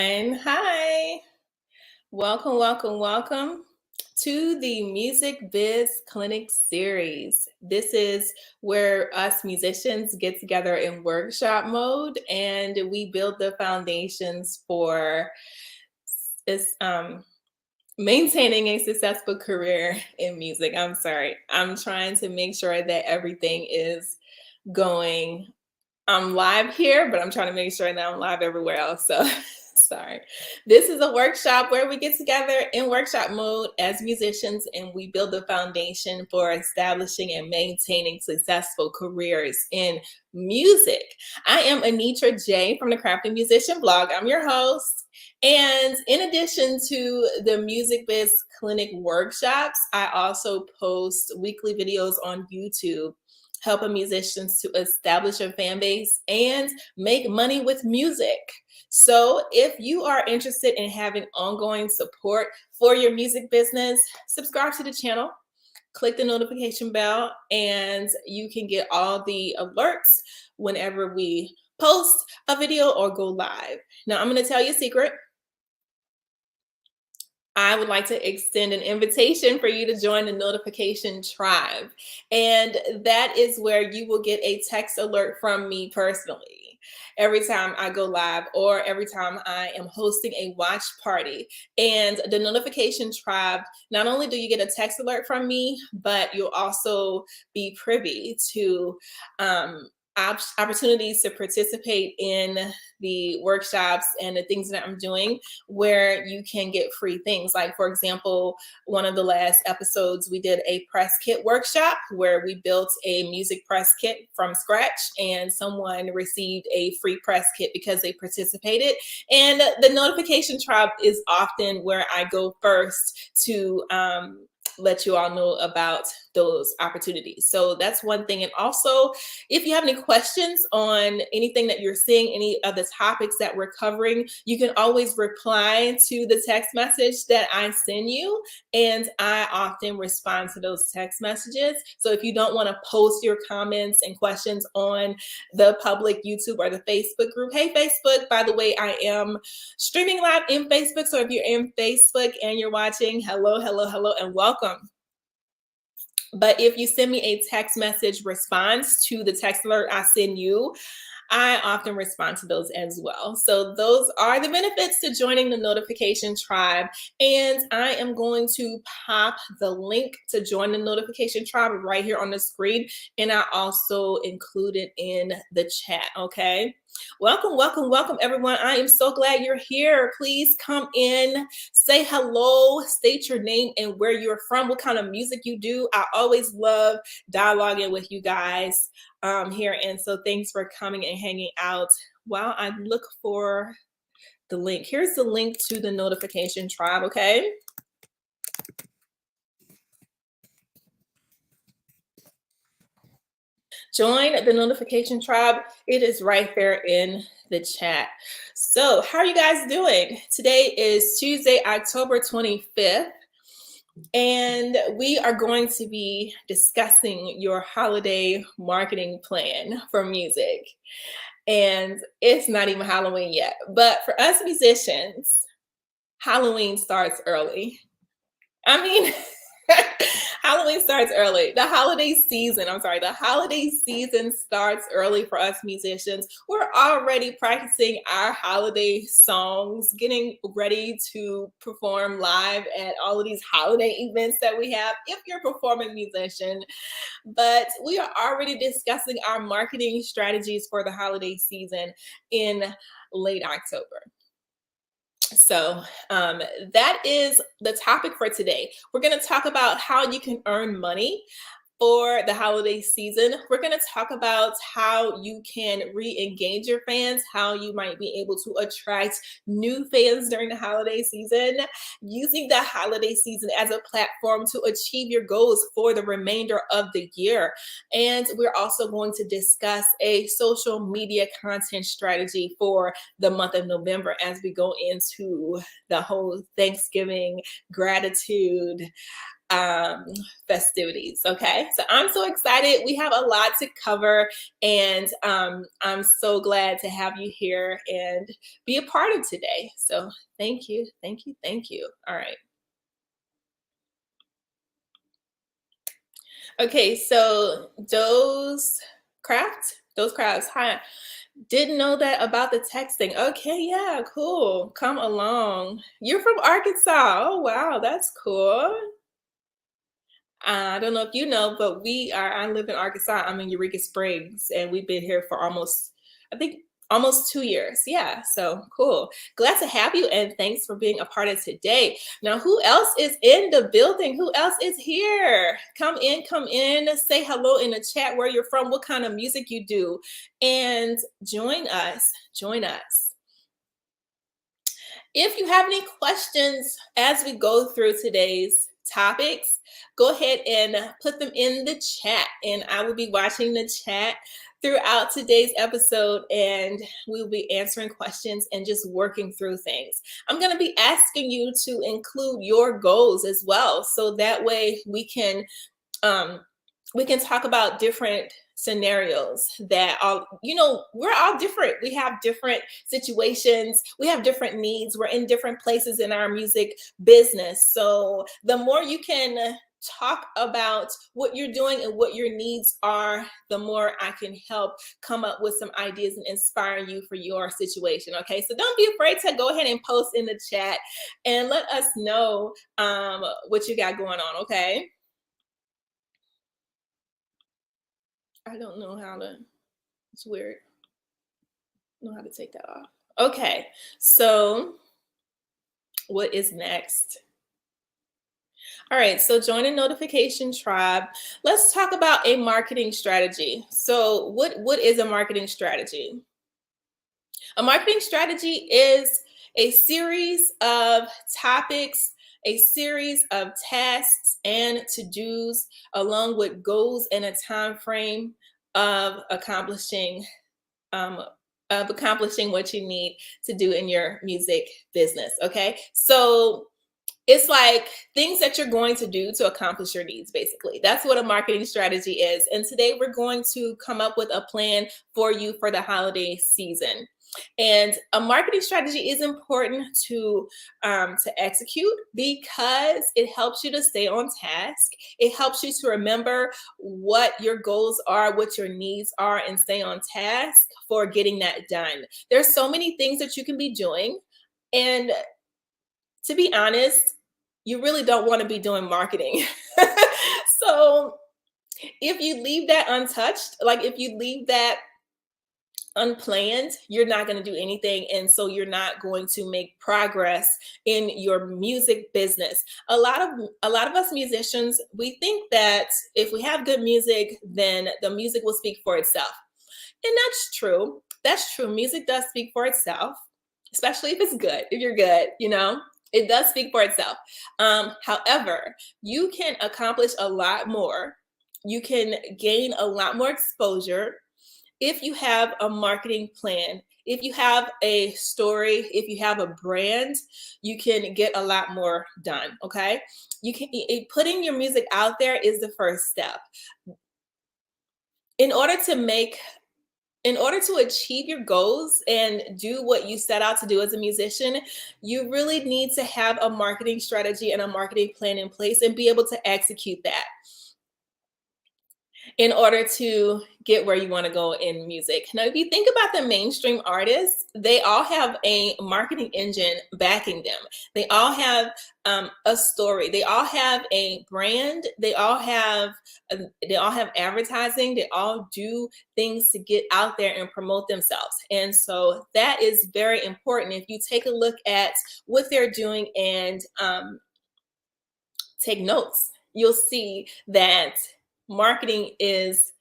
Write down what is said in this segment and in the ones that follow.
everyone. Hi. Welcome to the Music Biz Clinic series. This is where us musicians get together in workshop mode and we build the foundations for is maintaining a successful career in music. I'm sorry. I'm trying to make sure that everything is going. I'm live here, but I'm trying to make sure that I'm live everywhere else. So sorry. This is a workshop where we get together in workshop mode as musicians and we build the foundation for establishing and maintaining successful careers in music. I am Anitra J from the Crafty Musician blog. I'm your host. And in addition to the Music Biz Clinic workshops, I also post weekly videos on YouTube helping musicians to establish a fan base and make money with music. So if you are interested in having ongoing support for your music business, subscribe to the channel, click the notification bell, and you can get all the alerts whenever we post a video or go live. Now, I'm going to tell you a secret. I would like to extend an invitation for you to join the notification tribe. And that is where you will get a text alert from me personally every time I go live or every time I am hosting a watch party. And the notification tribe, not only do you get a text alert from me, but you'll also be privy to opportunities to participate in the workshops and the things that I'm doing where you can get free things. Like, for example, one of the last episodes, we did a press kit workshop where we built a music press kit from scratch and someone received a free press kit because they participated. And the notification tribe is often where I go first to let you all know about those opportunities. So that's one thing. And also, if you have any questions on anything that you're seeing, any of the topics that we're covering, you can always reply to the text message that I send you. And I often respond to those text messages. So if you don't want to post your comments and questions on the public YouTube or the Facebook group, hey, Facebook, by the way, I am streaming live in Facebook. So if you're in Facebook and you're watching, hello, and welcome. But if you send me a text message response to the text alert I send you, I often respond to those as well. So those are the benefits to joining the notification tribe. And I am going to pop the link to join the notification tribe right here on the screen. And I also include it in the chat, okay? Welcome, everyone. I am so glad you're here. Please come in, say hello, state your name and where you're from, what kind of music you do. I always love dialoguing with you guys here. And so thanks for coming and hanging out while I look for the link. Here's the link to the notification tribe, okay? Join the notification tribe. It is right there in the chat. So how are you guys doing? Today is Tuesday, October 25th. And we are going to be discussing your holiday marketing plan for music. And it's not even Halloween yet. But for us musicians, Halloween starts early. I mean, Halloween starts early. The holiday season starts early for us musicians. We're already practicing our holiday songs, getting ready to perform live at all of these holiday events that we have, if you're a performing musician. But we are already discussing our marketing strategies for the holiday season in late October. So that is the topic for today. We're going to talk about how you can earn money for the holiday season. We're going to talk about how you can re-engage your fans, how you might be able to attract new fans during the holiday season, using the holiday season as a platform to achieve your goals for the remainder of the year. And we're also going to discuss a social media content strategy for the month of November as we go into the whole Thanksgiving gratitude um, festivities. Okay, so I'm so excited. We have a lot to cover, and I'm so glad to have you here and be a part of today. So thank you, thank you, thank you. All right. Okay, so those crafts. Hi. Didn't know that about the texting. Okay, yeah, cool. Come along. You're from Arkansas. Oh, wow, that's cool. I don't know if you know, but I live in Arkansas. I'm in Eureka Springs, and we've been here for I think, almost 2 years. Yeah, so cool. Glad to have you, and thanks for being a part of today. Now, who else is in the building? Who else is here? Come in, say hello in the chat where you're from, what kind of music you do, and join us. Join us. If you have any questions as we go through today's topics, go ahead and put them in the chat, and I will be watching the chat throughout today's episode, and we'll be answering questions and just working through things. I'm going to be asking you to include your goals as well, so that way um, we can talk about different scenarios that are, we're all different. We have different situations, we have different needs, we're in different places in our music business. So the more you can talk about what you're doing and what your needs are, the more I can help come up with some ideas and inspire you for your situation. Okay, so don't be afraid to go ahead and post in the chat and let us know what you got going on. Okay, I don't know how to, it's weird. I don't know how to take that off. Okay, so what is next? All right, so join a notification tribe. Let's talk about a marketing strategy. So what is a marketing strategy? A marketing strategy is a series of topics, a series of tasks and to-dos, along with goals and a time frame of um, accomplishing what you need to do in your music business. Okay, so it's like things that you're going to do to accomplish your needs, basically. That's what a marketing strategy is. And today we're going to come up with a plan for you for the holiday season. And a marketing strategy is important to execute because it helps you to stay on task. It helps you to remember what your goals are, what your needs are, and stay on task for getting that done. There's so many things that you can be doing. And to be honest, you really don't want to be doing marketing. So if you leave that untouched, like if you leave that unplanned, you're not going to do anything, and so you're not going to make progress in your music business. A lot of us musicians, we think that if we have good music, then the music will speak for itself. And that's true. That's true. Music does speak for itself, especially if it's good. If you're good, it does speak for itself. However, you can accomplish a lot more. You can gain a lot more exposure if you have a marketing plan. If you have a story, if you have a brand, you can get a lot more done. Okay, putting your music out there is the first step. In order to achieve your goals and do what you set out to do as a musician, you really need to have a marketing strategy and a marketing plan in place and be able to execute that in order to get where you want to go in music. Now, if you think about the mainstream artists, they all have a marketing engine backing them. They all have a story. They all have a brand. They all have advertising. They all do things to get out there and promote themselves. And so that is very important. If you take a look at what they're doing and take notes, you'll see that marketing is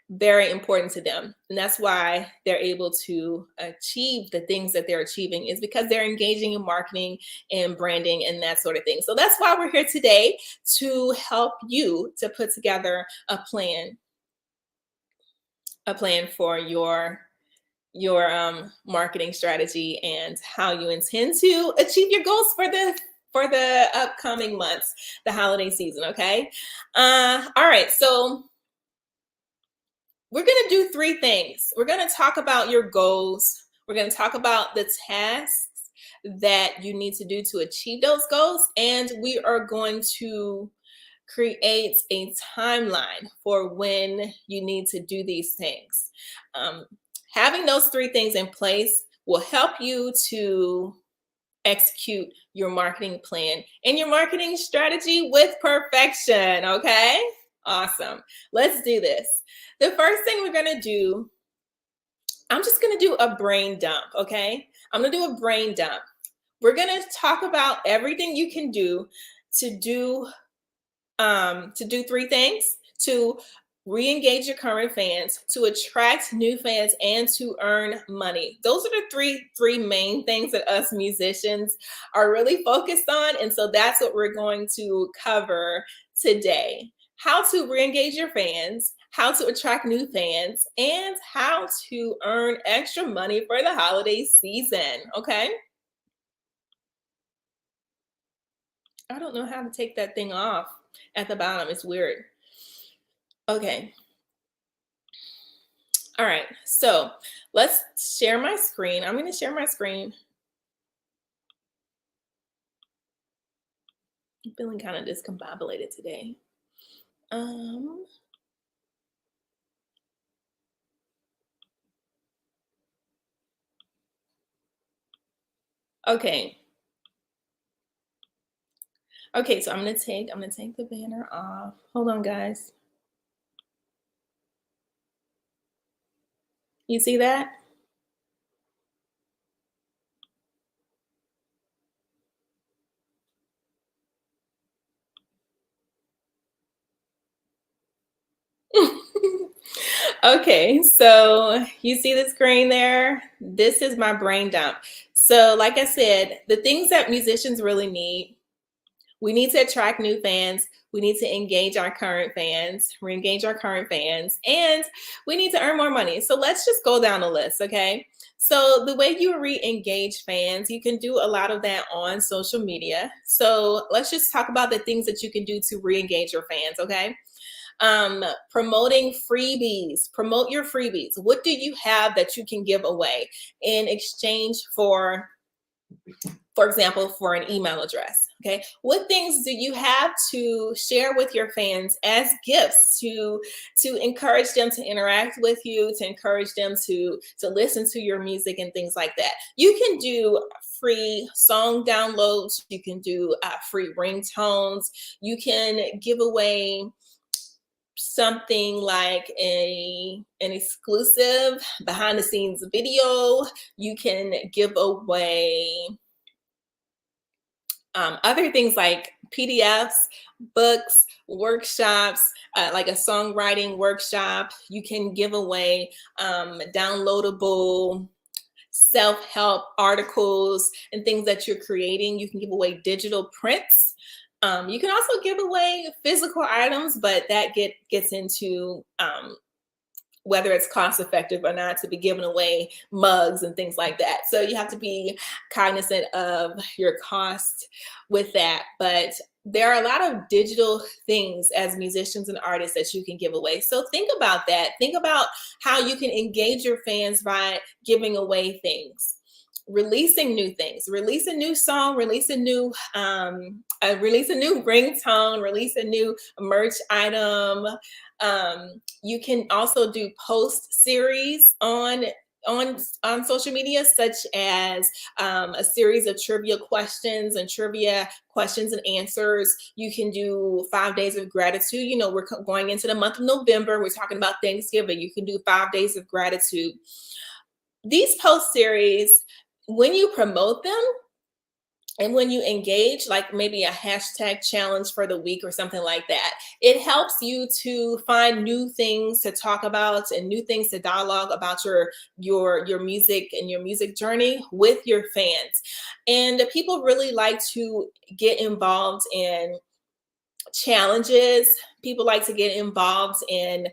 very important to them. And that's why they're able to achieve the things that they're achieving, is because they're engaging in marketing and branding and that sort of thing. So that's why we're here today, to help you to put together a plan for your marketing strategy and how you intend to achieve your goals for for the upcoming months, the holiday season. Okay. All right. So we're going to do three things. We're going to talk about your goals. We're going to talk about the tasks that you need to do to achieve those goals. And we are going to create a timeline for when you need to do these things. Having those three things in place will help you to execute your marketing plan and your marketing strategy with perfection. Okay. Awesome. Let's do this. The first thing we're going to do, I'm just going to do a brain dump. Okay. I'm going to do a brain dump. We're going to talk about everything you can do to do three things: to re-engage your current fans, to attract new fans, and to earn money. Those are the three main things that us musicians are really focused on. And so that's what we're going to cover today: how to re-engage your fans, how to attract new fans, and how to earn extra money for the holiday season. Okay. I don't know how to take that thing off at the bottom. It's weird. Okay. All right. So let's share my screen. I'm going to share my screen. I'm feeling kind of discombobulated today. Okay. Okay, so I'm gonna take the banner off. Hold on, guys. You see that? Okay, so you see the screen there? This is my brain dump. So, like I said, the things that musicians really need: we need to attract new fans, we need to engage our current fans, re-engage our current fans, and we need to earn more money. So let's just go down the list, okay? So the way you re-engage fans, you can do a lot of that on social media. So let's just talk about the things that you can do to re-engage your fans, okay? Promoting freebies. Promote your freebies. What do you have that you can give away in exchange for example, for an email address? Okay, what things do you have to share with your fans as gifts to encourage them to interact with you, to encourage them to listen to your music and things like that? You can do free song downloads. You can do free ringtones. You can give away something like an exclusive behind the scenes video. You can give away other things like PDFs, books, workshops, like a songwriting workshop. You can give away downloadable self-help articles and things that you're creating. You can give away digital prints. You can also give away physical items, but that gets into whether it's cost effective or not to be giving away mugs and things like that. So you have to be cognizant of your cost with that. But there are a lot of digital things as musicians and artists that you can give away. So think about that. Think about how you can engage your fans by giving away things. Releasing new things, release a new song, release a new ringtone, release a new merch item. You can also do post series on social media, such as a series of trivia questions and answers. You can do 5 days of gratitude. You know, we're going into the month of November. We're talking about Thanksgiving. You can do 5 days of gratitude. These post series, when you promote them and when you engage, like maybe a hashtag challenge for the week or something like that, it helps you to find new things to talk about and new things to dialogue about your music and your music journey with your fans. And people really like to get involved in challenges. People like to get involved in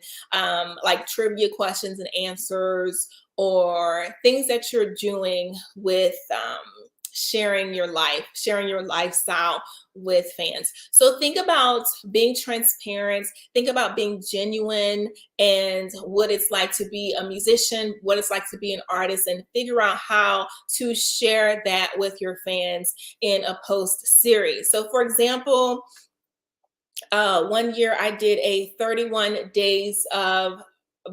like trivia questions and answers, or things that you're doing with sharing your life, sharing your lifestyle with fans. So think about being transparent, think about being genuine, and what it's like to be a musician, what it's like to be an artist, and figure out how to share that with your fans in a post series. So for example, one year I did a 31 days of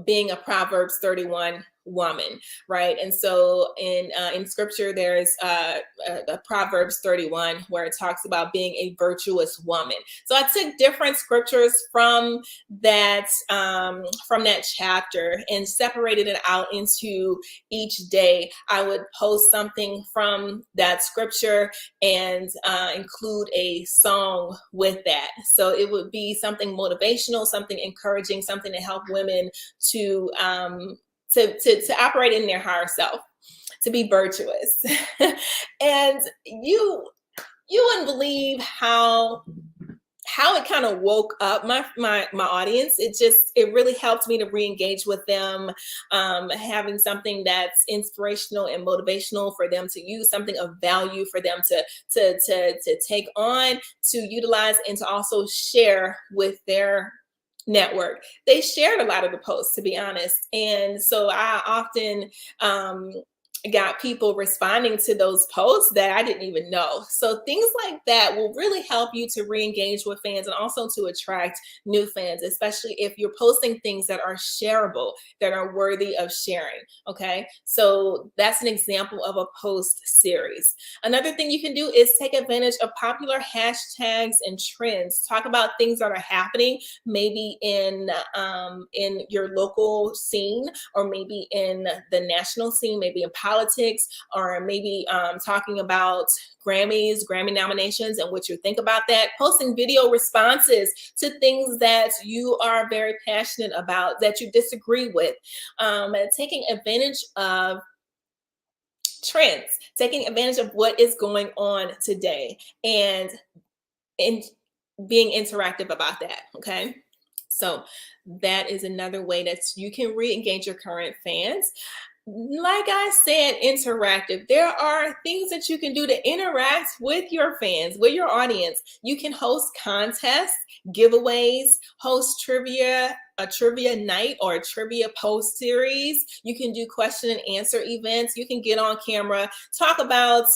being a Proverbs 31 woman, right? And so in scripture, there's a Proverbs 31 where it talks about being a virtuous woman. So I took different scriptures from that chapter and separated it out into each day. I would post something from that scripture and include a song with that. So it would be something motivational, something encouraging, something to help women to operate in their higher self, to be virtuous. And you wouldn't believe how it kind of woke up my audience. It really helped me to re-engage with them, having something that's inspirational and motivational for them to use, something of value for them to take on, to utilize, and to also share with their network. They shared a lot of the posts, to be honest. And so I often got people responding to those posts that I didn't even know. So things like that will really help you to re-engage with fans and also to attract new fans, especially if you're posting things that are shareable, that are worthy of sharing. Okay, so that's an example of a post series. Another thing you can do is take advantage of popular hashtags and trends. Talk about things that are happening, maybe in your local scene, or maybe in the national scene, maybe in politics, or maybe talking about Grammy nominations and what you think about that. Posting video responses to things that you are very passionate about, that you disagree with. Taking advantage of trends, taking advantage of what is going on today, and being interactive about that. Okay, so that is another way that you can re-engage your current fans. Like I said, interactive. There are things that you can do to interact with your fans, with your audience. You can host contests, giveaways, host a trivia night or a trivia post series. You can do question and answer events. You can get on camera, talk about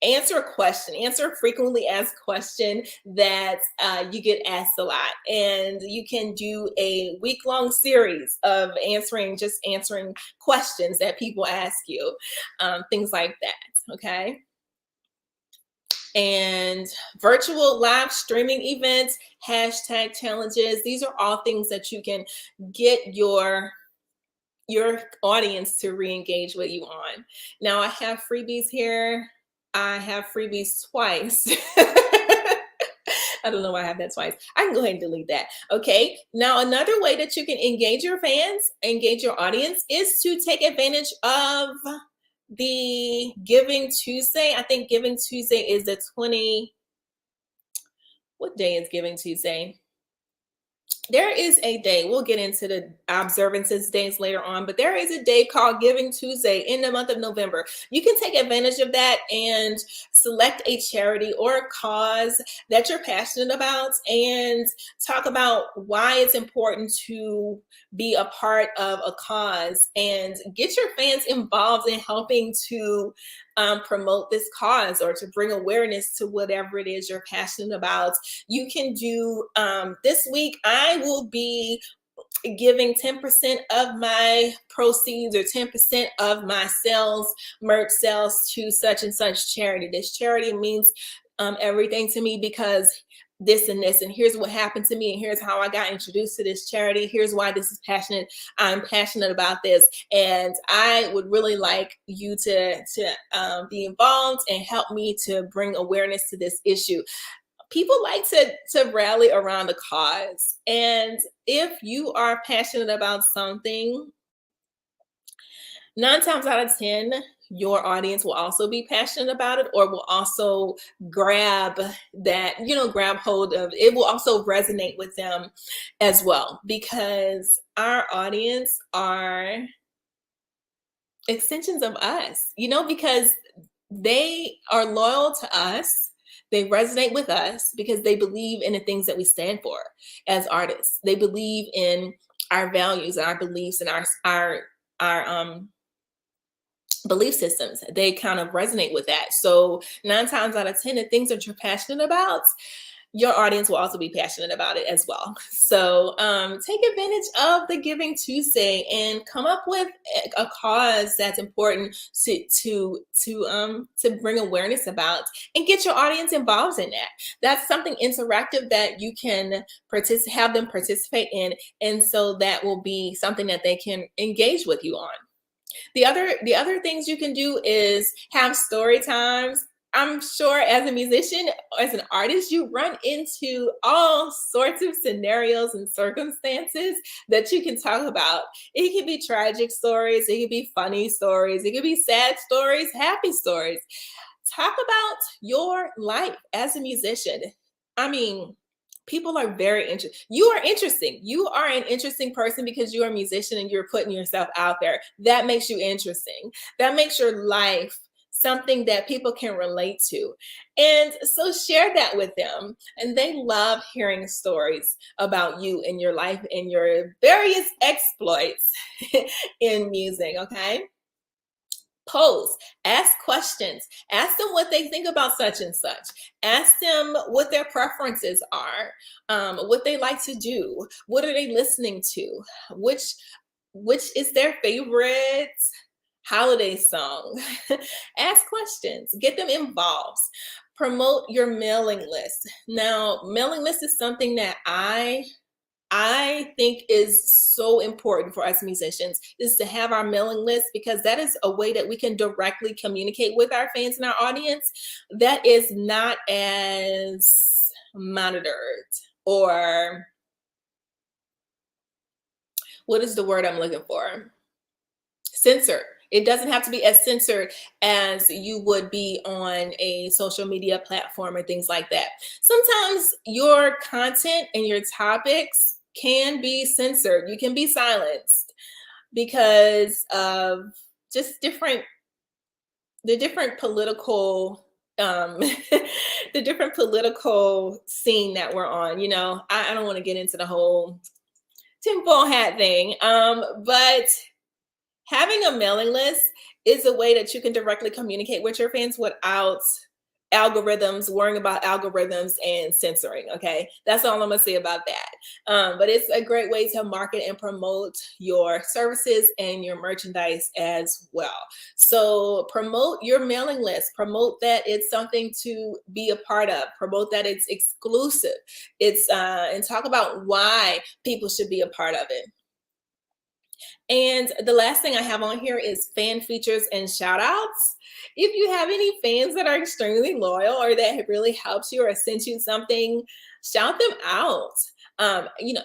answer a frequently asked question that you get asked a lot. And you can do a week-long series of answering questions that people ask you, things like that. Okay. And virtual live streaming events, hashtag challenges. These are all things that you can get your audience to re-engage with you on. Now I have freebies here. I have freebies twice. I don't know why I have that twice. I can go ahead and delete that. Okay. Now, another way that you can engage your fans, engage your audience, is to take advantage of the Giving Tuesday. I think Giving Tuesday is the 20. What day is Giving Tuesday? There is a day, we'll get into the observances days later on, but there is a day called Giving Tuesday in the month of November. You can take advantage of that and select a charity or a cause that you're passionate about and talk about why it's important to be a part of a cause, and get your fans involved in helping to promote this cause or to bring awareness to whatever it is you're passionate about. You can do, this week, I will be giving 10% of my proceeds or 10% of my merch sales to such and such charity. This charity means everything to me because this and this, and here's what happened to me, and here's how I got introduced to this charity. Here's why this is passionate. I'm passionate about this, and I would really like you to be involved and help me to bring awareness to this issue. People like to rally around a cause, and if you are passionate about something, 9 times out of 10, your audience will also be passionate about it, or will also grab hold of it. Will also resonate with them as well, because our audience are extensions of us, because they are loyal to us. They resonate with us because they believe in the things that we stand for as artists. They believe in our values, our beliefs, and our belief systems. They kind of resonate with that. So 9 times out of 10, the things that you're passionate about, your audience will also be passionate about it as well. So take advantage of the Giving Tuesday and come up with a cause that's important to bring awareness about, and get your audience involved in that. That's something interactive that you can have them participate in, and so that will be something that they can engage with you on. The other things you can do is have story times. I'm sure as a musician, as an artist, you run into all sorts of scenarios and circumstances that you can talk about. It can be tragic stories, it could be funny stories, it could be sad stories, happy stories. Talk about your life as a musician. I mean, people are very interested. You are interesting. You are an interesting person because you are a musician and you're putting yourself out there. That makes you interesting. That makes your life something that people can relate to. And so share that with them. And they love hearing stories about you and your life and your various exploits in music, okay? Pose, ask questions, ask them what they think about such and such, ask them what their preferences are, what they like to do, what are they listening to, which is their favorite holiday song. Ask questions, get them involved. Promote your mailing list. Now, mailing list is something that I think is so important for us musicians, is to have our mailing list, because that is a way that we can directly communicate with our fans and our audience that is not as monitored, or what is the word I'm looking for? Censored. It doesn't have to be as censored as you would be on a social media platform or things like that. Sometimes your content and your topics can be censored. You can be silenced because of just the different political the different political scene that we're on. You know, I don't want to get into the whole tinfoil hat thing, but having a mailing list is a way that you can directly communicate with your fans without worrying about algorithms and censoring. Okay, that's all I'm gonna say about that. But it's a great way to market and promote your services and your merchandise as well. So promote your mailing list, promote that it's something to be a part of, promote that it's exclusive, and talk about why people should be a part of it. And the last thing I have on here is fan features and shout outs. If you have any fans that are extremely loyal or that have really helped you or sent you something, shout them out.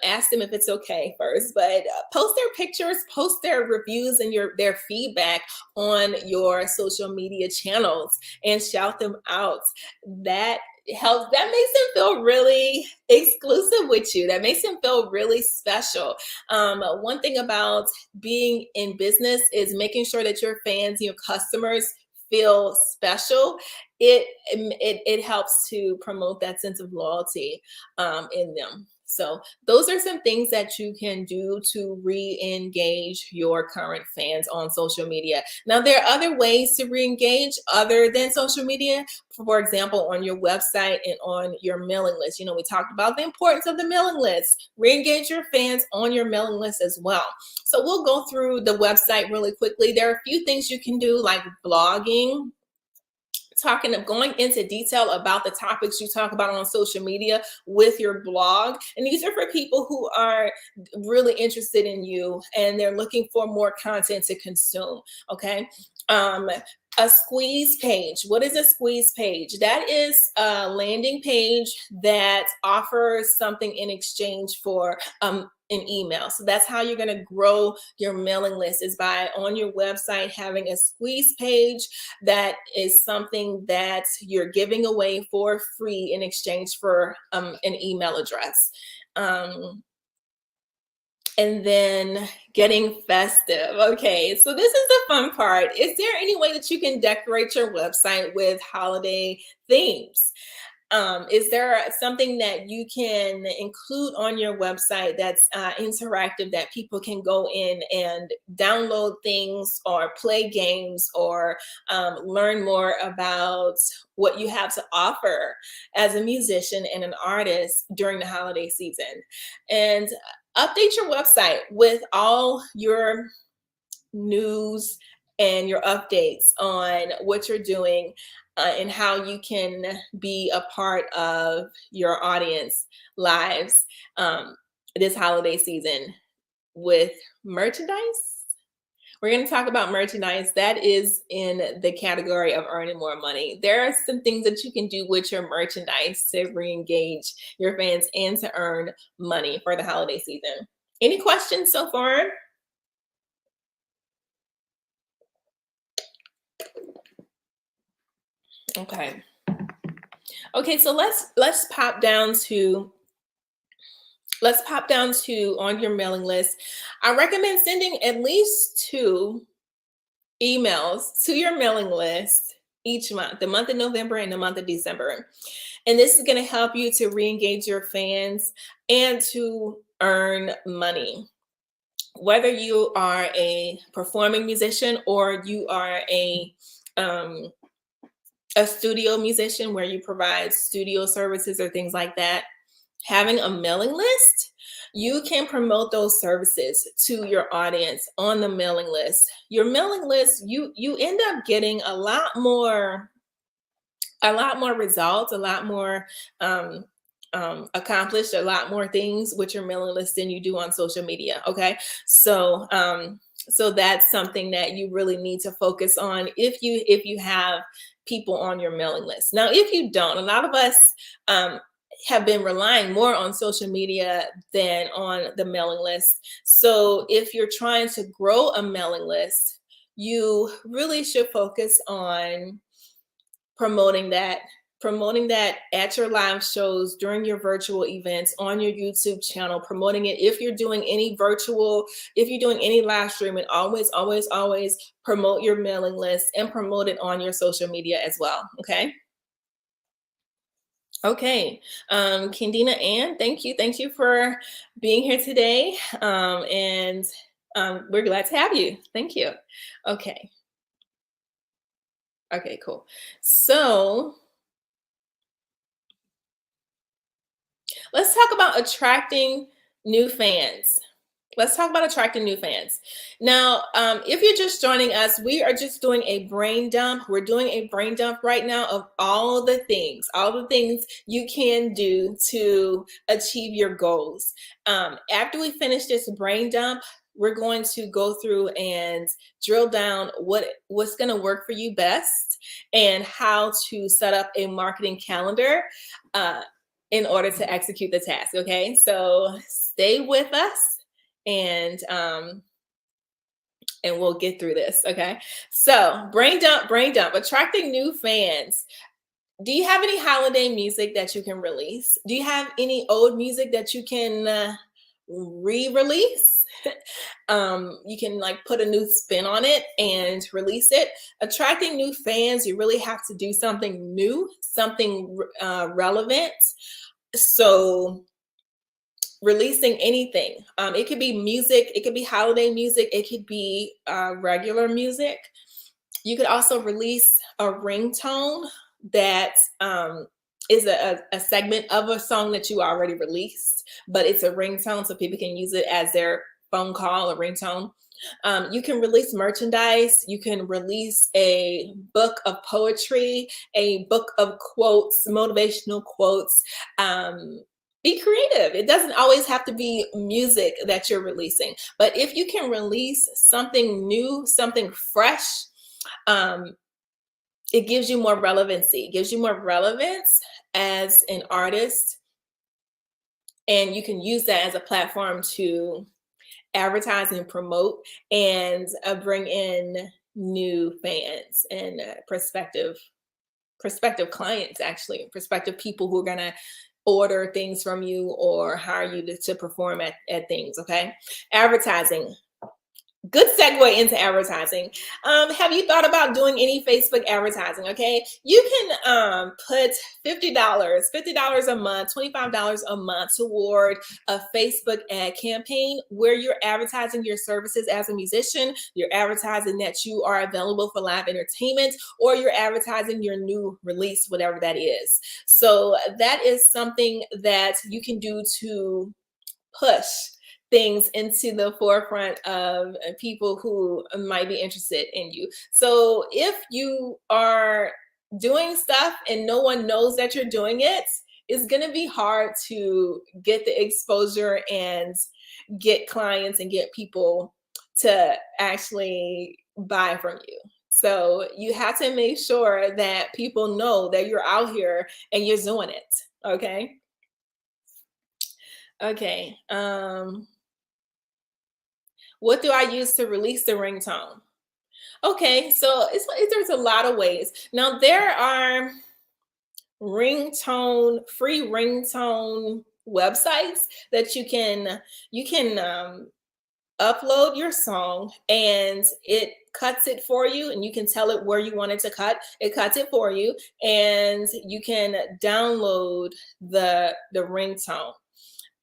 Ask them if it's okay first, but post their pictures, post their reviews and their feedback on your social media channels and shout them out. That helps. That makes them feel really exclusive with you. That makes them feel really special. One thing about being in business is making sure that your fans, your customers feel special. It helps to promote that sense of loyalty in them. So those are some things that you can do to re-engage your current fans on social media. Now, there are other ways to re-engage other than social media. For example, on your website and on your mailing list. You know, we talked about the importance of the mailing list. Re-engage your fans on your mailing list as well. So we'll go through the website really quickly. There are a few things you can do, like blogging, going into detail about the topics you talk about on social media with your blog. And these are for people who are really interested in you and they're looking for more content to consume. Okay. A squeeze page. What is a squeeze page? That is a landing page that offers something in exchange for an email. So that's how you're going to grow your mailing list, is by on your website having a squeeze page that is something that you're giving away for free in exchange for an email address. And then getting festive. Okay, so this is the fun part. Is there any way that you can decorate your website with holiday themes? Is there something that you can include on your website that's interactive that people can go in and download things or play games or learn more about what you have to offer as a musician and an artist during the holiday season? And update your website with all your news and your updates on what you're doing and how you can be a part of your audience lives this holiday season with merchandise. We're going to talk about merchandise that is in the category of earning more money. There are some things that you can do with your merchandise to re-engage your fans and to earn money for the holiday season. Any questions so far? Okay. Okay, so let's pop down to on your mailing list. I recommend sending at least 2 emails to your mailing list each month, the month of November and the month of December. And this is going to help you to re-engage your fans and to earn money. Whether you are a performing musician or you are a studio musician where you provide studio services or things like that, having a mailing list, you can promote those services to your audience on the mailing list. Your mailing list, you end up getting a lot more results, a lot more accomplished, a lot more things with your mailing list than you do on social media. Okay, so so that's something that you really need to focus on if you have people on your mailing list. Now, if you don't, a lot of us have been relying more on social media than on the mailing list. So if you're trying to grow a mailing list, you really should focus on promoting that at your live shows, during your virtual events, on your YouTube channel, promoting it. If you're doing any live streaming, always promote your mailing list and promote it on your social media as well. Okay. Kendina Ann, thank you for being here today. And we're glad to have you. Thank you. Okay. Okay, cool. So let's talk about attracting new fans. Now, if you're just joining us, we are just doing a brain dump. We're doing a brain dump right now of all the things you can do to achieve your goals. After we finish this brain dump, we're going to go through and drill down what's going to work for you best and how to set up a marketing calendar in order to execute the task. Okay, so stay with us and we'll get through this. Okay, so brain dump, attracting new fans. Do you have any holiday music that you can release? Do you have any old music that you can re-release? You can like put a new spin on it and release it. Attracting new fans, you really have to do something new, something relevant. So releasing anything, it could be music, it could be holiday music, it could be regular music. You could also release a ringtone that is a segment of a song that you already released, but it's a ringtone so people can use it as their phone call, a ringtone. You can release merchandise. You can release a book of poetry, a book of quotes, motivational quotes. Be creative. It doesn't always have to be music that you're releasing, but if you can release something new, something fresh, it gives you more relevancy, it gives you more relevance as an artist, and you can use that as a platform to advertise and promote and bring in new fans and prospective clients, actually prospective people who are going to order things from you or hire you to perform at things. Okay. Advertising. Good segue into advertising. Have you thought about doing any Facebook advertising? Okay, you can put $50 a month, $25 a month toward a Facebook ad campaign where you're advertising your services as a musician. You're advertising that you are available for live entertainment, or you're advertising your new release, whatever that is. So that is something that you can do to push things into the forefront of people who might be interested in you. So if you are doing stuff and no one knows that you're doing it, it's going to be hard to get the exposure and get clients and get people to actually buy from you. So you have to make sure that people know that you're out here and you're doing it. Okay. Okay. What do I use to release the ringtone? Okay, so there's a lot of ways. Now there are free ringtone websites that you can upload your song and it cuts it for you, and you can tell it where you want it to cut. It cuts it for you, and you can download the ringtone.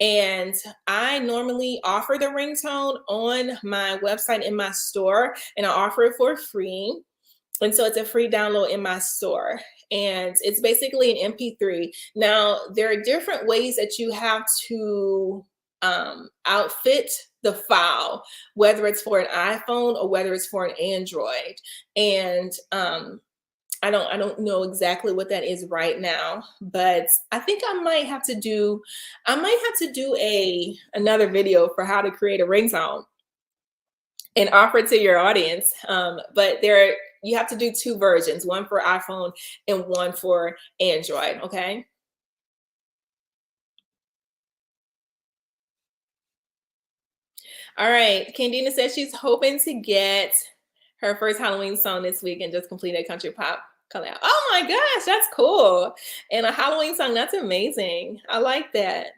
And I normally offer the ringtone on my website in my store, and I offer it for free. And so it's a free download in my store. And it's basically an MP3. Now, there are different ways that you have to outfit the file, whether it's for an iPhone or whether it's for an Android. And I don't know exactly what that is right now, but I think I might have to do another video for how to create a ringtone and offer it to your audience. But you have to do two versions, one for iPhone and one for Android. Okay. All right. Candina says she's hoping to get her first Halloween song this week and just complete a country pop collab. Oh my gosh, that's cool. And a Halloween song, that's amazing. I like that.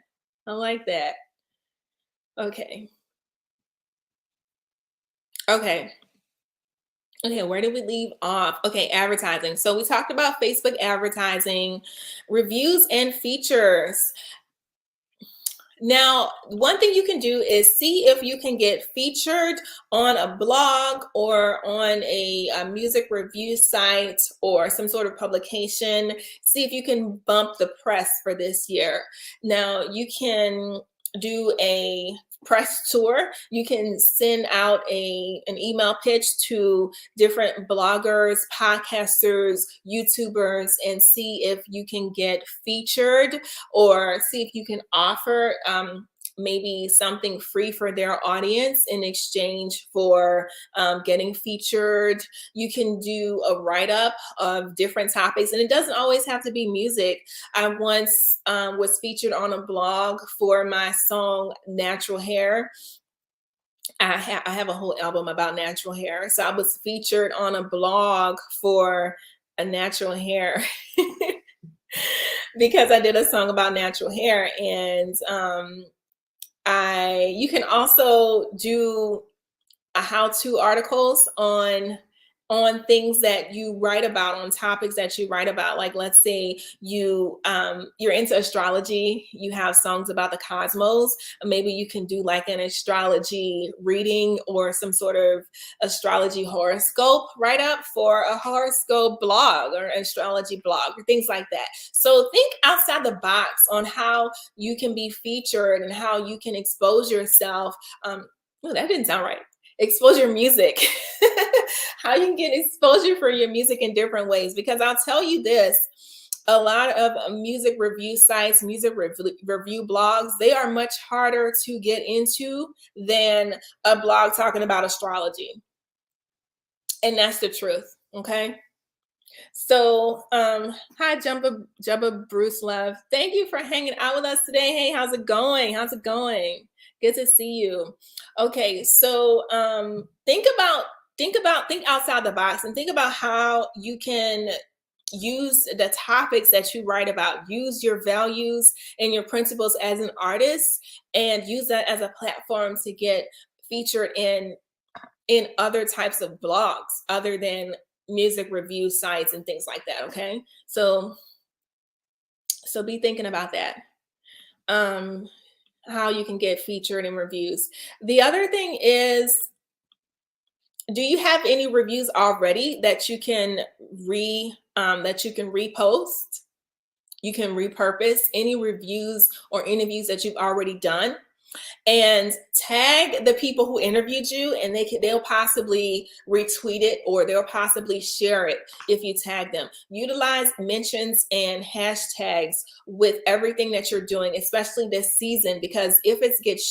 I like that. Okay. Okay. Okay, where did we leave off? Okay, advertising. So we talked about Facebook advertising, reviews and features. Now, one thing you can do is see if you can get featured on a blog or on a music review site or some sort of publication. See if you can bump the press for this year. Now, you can do a press tour. You can send out an email pitch to different bloggers, podcasters, YouTubers, and see if you can get featured, or see if you can offer maybe something free for their audience in exchange for getting featured. You can do a write-up of different topics, and it doesn't always have to be music. I once was featured on a blog for my song Natural Hair. I have a whole album about natural hair. So I was featured on a blog for a natural hair because I did a song about natural hair. And you can also do how-to articles on things that you write about, on topics that you write about. Like, let's say you're into astrology, you have songs about the cosmos. Maybe you can do like an astrology reading or some sort of astrology horoscope write up for a horoscope blog or an astrology blog or things like that. So think outside the box on how you can be featured and how you can expose yourself. Oh, that didn't sound right. Expose your music. How you can get exposure for your music in different ways. Because I'll tell you this, a lot of music review sites, music review blogs, they are much harder to get into than a blog talking about astrology. And that's the truth. Okay. So hi Jumba Bruce Love. Thank you for hanging out with us today. Hey, how's it going? How's it going? Good to see you. Okay, so think outside the box and think about how you can use the topics that you write about, use your values and your principles as an artist, and use that as a platform to get featured in other types of blogs other than music review sites and things like that. Okay, so be thinking about that. um how you can get featured in reviews. The other thing is, do you have any reviews already that you can repost? You can repurpose any reviews or interviews that you've already done, and tag the people who interviewed you, and they'll possibly retweet it, or they'll possibly share it if you tag them. Utilize mentions and hashtags with everything that you're doing, especially this season, because if it gets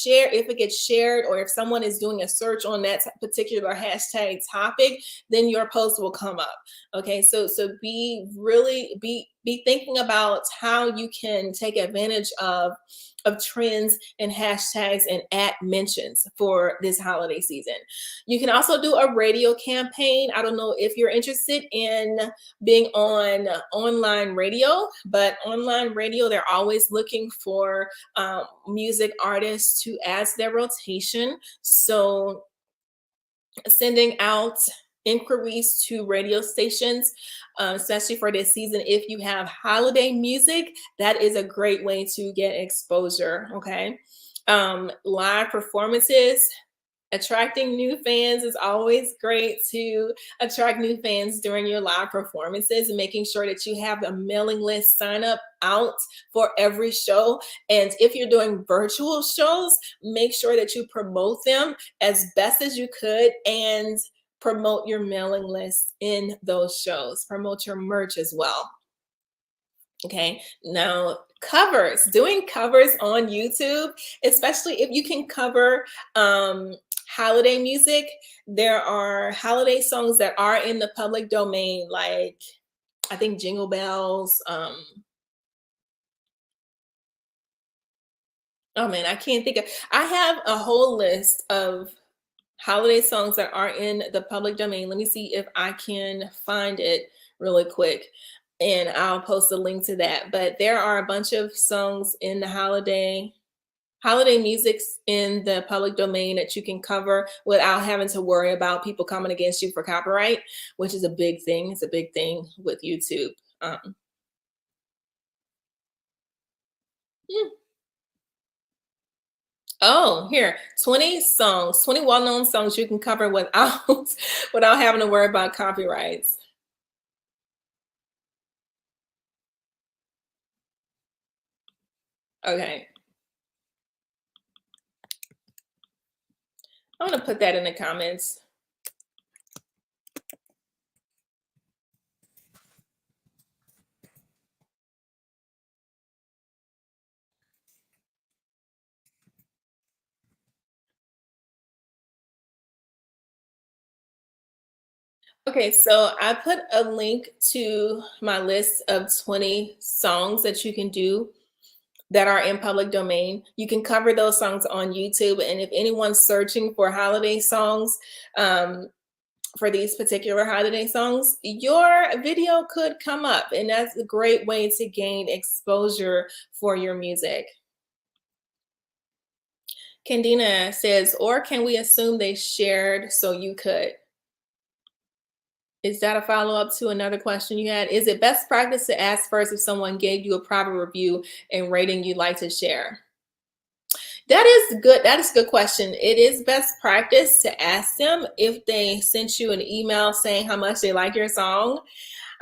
shared, or if someone is doing a search on that particular hashtag topic, then your post will come up. Okay, so be thinking about how you can take advantage of trends and hashtags and at mentions for this holiday season. You can also do a radio campaign. I don't know if you're interested in being on online radio, but online radio, they're always looking for music artists to add to their rotation. So sending out inquiries to radio stations, especially for this season. If you have holiday music, that is a great way to get exposure. Okay. Live performances. Attracting new fans is always great to attract new fans during your live performances, and making sure that you have a mailing list sign up out for every show. And if you're doing virtual shows, make sure that you promote them as best as you could, and promote your mailing list in those shows. Promote your merch as well. Okay, now doing covers on YouTube, especially if you can cover holiday music. There are holiday songs that are in the public domain, like I think Jingle Bells. Oh man, I can't think of. I have a whole list of holiday songs that are in the public domain. Let me see if I can find it really quick, and I'll post a link to that. But there are a bunch of songs in the holiday musics in the public domain that you can cover without having to worry about people coming against you for copyright, which is a big thing. It's a big thing with YouTube. Hmm. Oh, here, 20 songs, 20 well-known songs you can cover without without having to worry about copyrights. Okay. I'm gonna put that in the comments. Okay, so I put a link to my list of 20 songs that you can do that are in public domain. You can cover those songs on YouTube. And if anyone's searching for holiday songs, for these particular holiday songs, your video could come up. And that's a great way to gain exposure for your music. Candina says, or can we assume they shared so you could? Is that a follow-up to another question you had? Is it best practice to ask first if someone gave you a private review and rating you'd like to share? That is good. That is a good question. It is best practice to ask them if they sent you an email saying how much they like your song.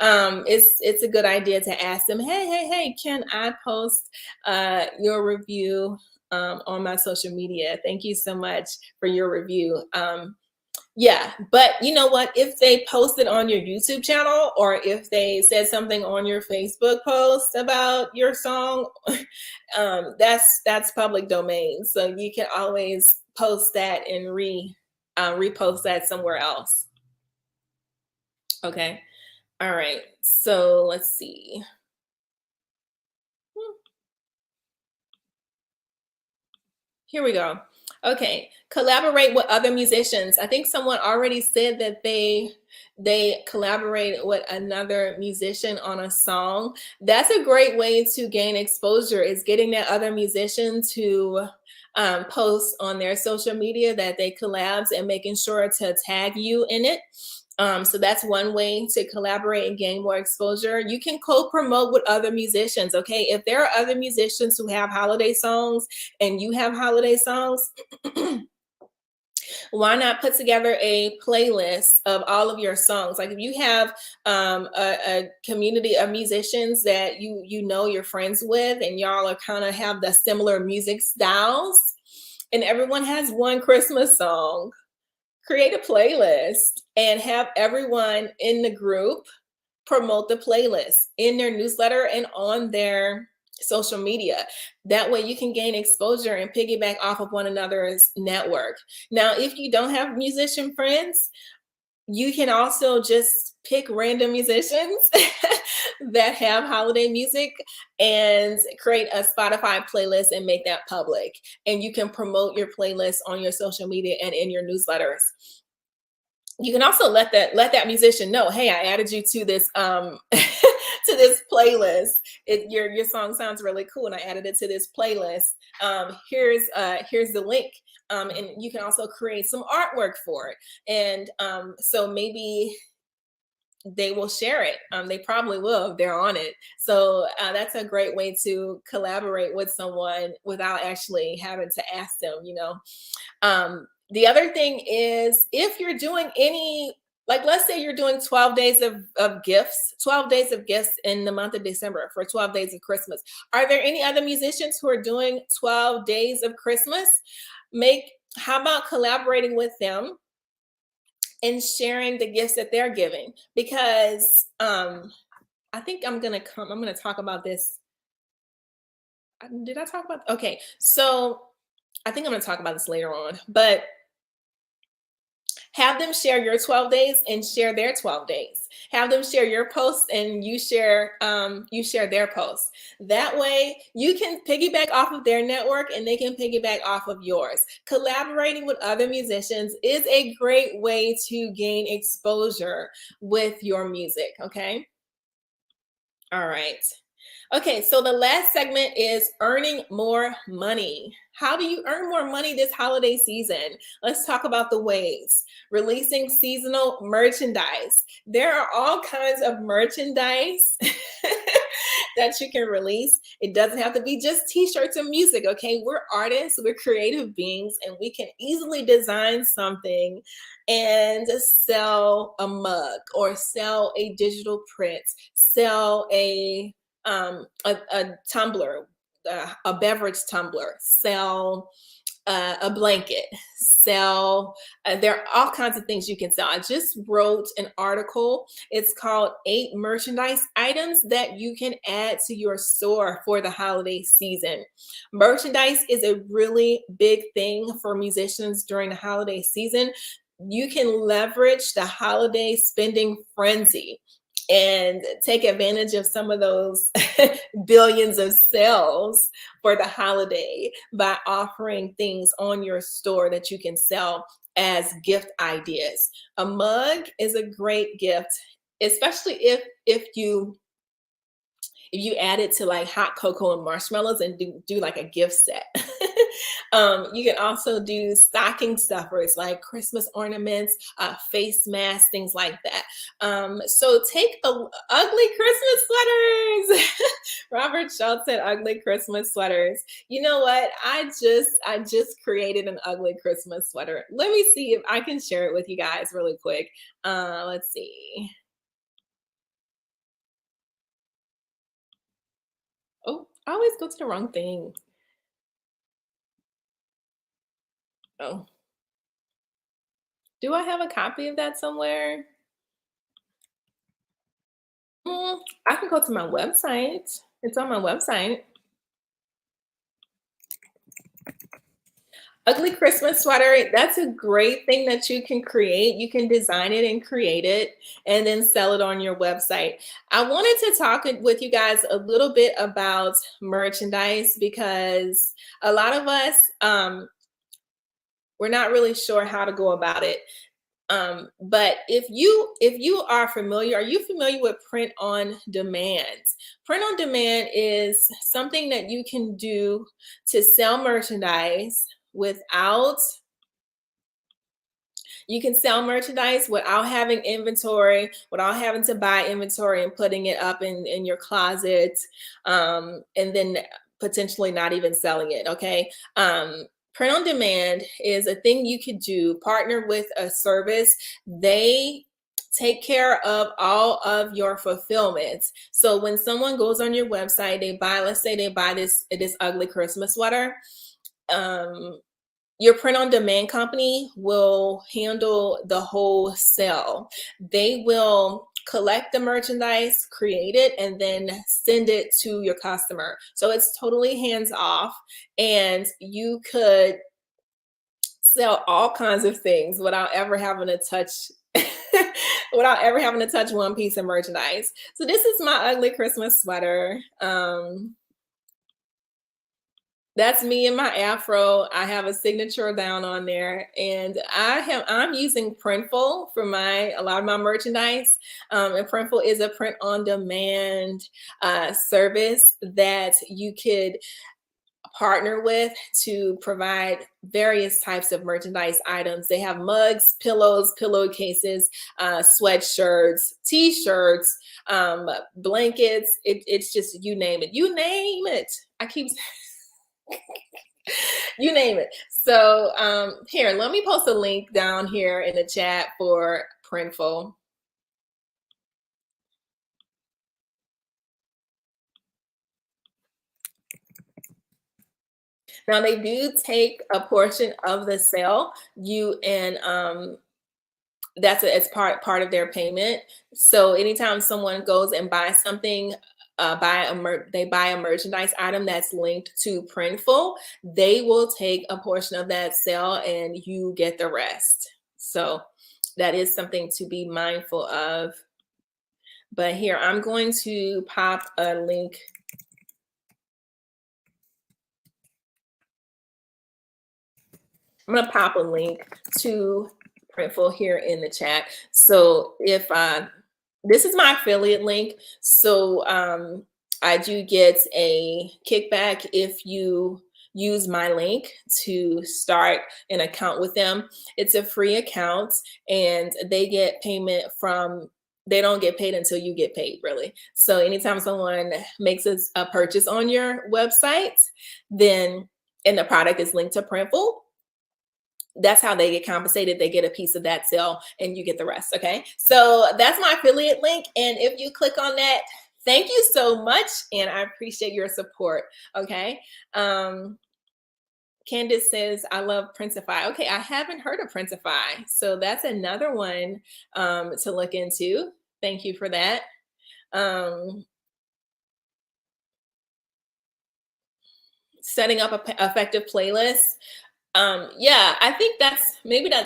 It's a good idea to ask them, hey, can I post your review on my social media? Thank you so much for your review. Yeah, but you know what? If they posted on your YouTube channel, or if they said something on your Facebook post about your song, that's public domain. So you can always post that and repost that somewhere else. Okay. All right. So let's see. Here we go. Okay, collaborate with other musicians. I think someone already said that they collaborate with another musician on a song. That's a great way to gain exposure, is getting that other musician to post on their social media that they collabs and making sure to tag you in it. So that's one way to collaborate and gain more exposure. You can co-promote with other musicians. Okay, if there are other musicians who have holiday songs and you have holiday songs, why not put together a playlist of all of your songs? Like if you have a community of musicians that you know you're friends with, and y'all are kind of have the similar music styles, and everyone has one Christmas song, create a playlist and have everyone in the group promote the playlist in their newsletter and on their social media. That way you can gain exposure and piggyback off of one another's network. Now, if you don't have musician friends, you can also just pick random musicians that have holiday music and create a Spotify playlist and make that public. And you can promote your playlist on your social media and in your newsletters. You can also let that musician know, hey, I added you to this to this playlist. Your song sounds really cool, and I added it to this playlist. Here's the link. And you can also create some artwork for it. And so maybe they will share it. They probably will if they're on it. So that's a great way to collaborate with someone without actually having to ask them, you know. The other thing is, if you're doing any, like let's say you're doing 12 days of gifts, 12 days of gifts in the month of December for 12 days of Christmas. Are there any other musicians who are doing 12 days of Christmas? How about collaborating with them and sharing the gifts that they're giving? Because I think I'm gonna talk about this. Did I talk about? Okay, so I think I'm gonna talk about this later on, but have them share your 12 days and share their 12 days. Have them share your posts and you share their posts. That way you can piggyback off of their network and they can piggyback off of yours. Collaborating with other musicians is a great way to gain exposure with your music, okay? All right. Okay, so the last segment is earning more money. How do you earn more money this holiday season? Let's talk about the ways. Releasing seasonal merchandise. There are all kinds of merchandise that you can release. It doesn't have to be just t-shirts and music, okay? We're artists, we're creative beings, and we can easily design something and sell a mug or sell a digital print, sell a tumbler, a beverage tumbler, sell a blanket, sell, there are all kinds of things you can sell. I just wrote an article. It's called 8 merchandise items that you can add to your store for the holiday season. Merchandise is a really big thing for musicians during the holiday season. You can leverage the holiday spending frenzy and take advantage of some of those billions of sales for the holiday by offering things on your store that you can sell as gift ideas. A mug is a great gift, especially if you add it to like hot cocoa and marshmallows and do like a gift set. You can also do stocking stuffers like Christmas ornaments, face masks, things like that. So take ugly Christmas sweaters. Robert Schultz said ugly Christmas sweaters. You know what? I just created an ugly Christmas sweater. Let me see if I can share it with you guys really quick. Let's see. Oh, I always go to the wrong thing. Oh, do I have a copy of that somewhere? I can go to my website. It's on my website. Ugly Christmas sweater, that's a great thing that you can create. You can design it and create it and then sell it on your website. I wanted to talk with you guys a little bit about merchandise because a lot of us, we're not really sure how to go about it. But if you are you familiar with print on demand? Print on demand is something that you can do to sell merchandise without you can sell merchandise without having inventory, without having to buy inventory and putting it up in your closet, and then potentially not even selling it. Okay. Print on demand is a thing you could do, partner with a service. They take care of all of your fulfillments. So when someone goes on your website, they buy, let's say they buy this ugly Christmas sweater. Um, your print on demand company will handle the whole sale. They will collect the merchandise, create it, and then send it to your customer. So it's totally hands off, and you could sell all kinds of things without ever having to touch without ever having to touch one piece of merchandise. So this is my ugly Christmas sweater. That's me and my afro. I have a signature down on there, and I'm using Printful for a lot of my merchandise. And Printful is a print on demand service that you could partner with to provide various types of merchandise items. They have mugs, pillows, pillowcases, sweatshirts, t-shirts, blankets. It's just you name it. You name it. I keep you name it. So here, let me post a link down here in the chat for Printful. Now they do take a portion of the sale. It's part of their payment. So anytime someone goes and buys something, they buy a merchandise item that's linked to Printful, they will take a portion of that sale and you get the rest. So that is something to be mindful of. But here, I'm going to pop a link. I'm going to pop a link to Printful here in the chat. So if this is my affiliate link, so I do get a kickback if you use my link to start an account with them. It's a free account, and they get payment from. They don't get paid until you get paid, really. So anytime someone makes a purchase on your website, then and the product is linked to Printful, that's how they get compensated. They get a piece of that sale and you get the rest. Okay. So that's my affiliate link. And if you click on that, thank you so much. And I appreciate your support. Okay. Candace says, I love Printify. Okay. I haven't heard of Printify. So that's another one to look into. Thank you for that. Setting up an effective playlist. Yeah, I think that's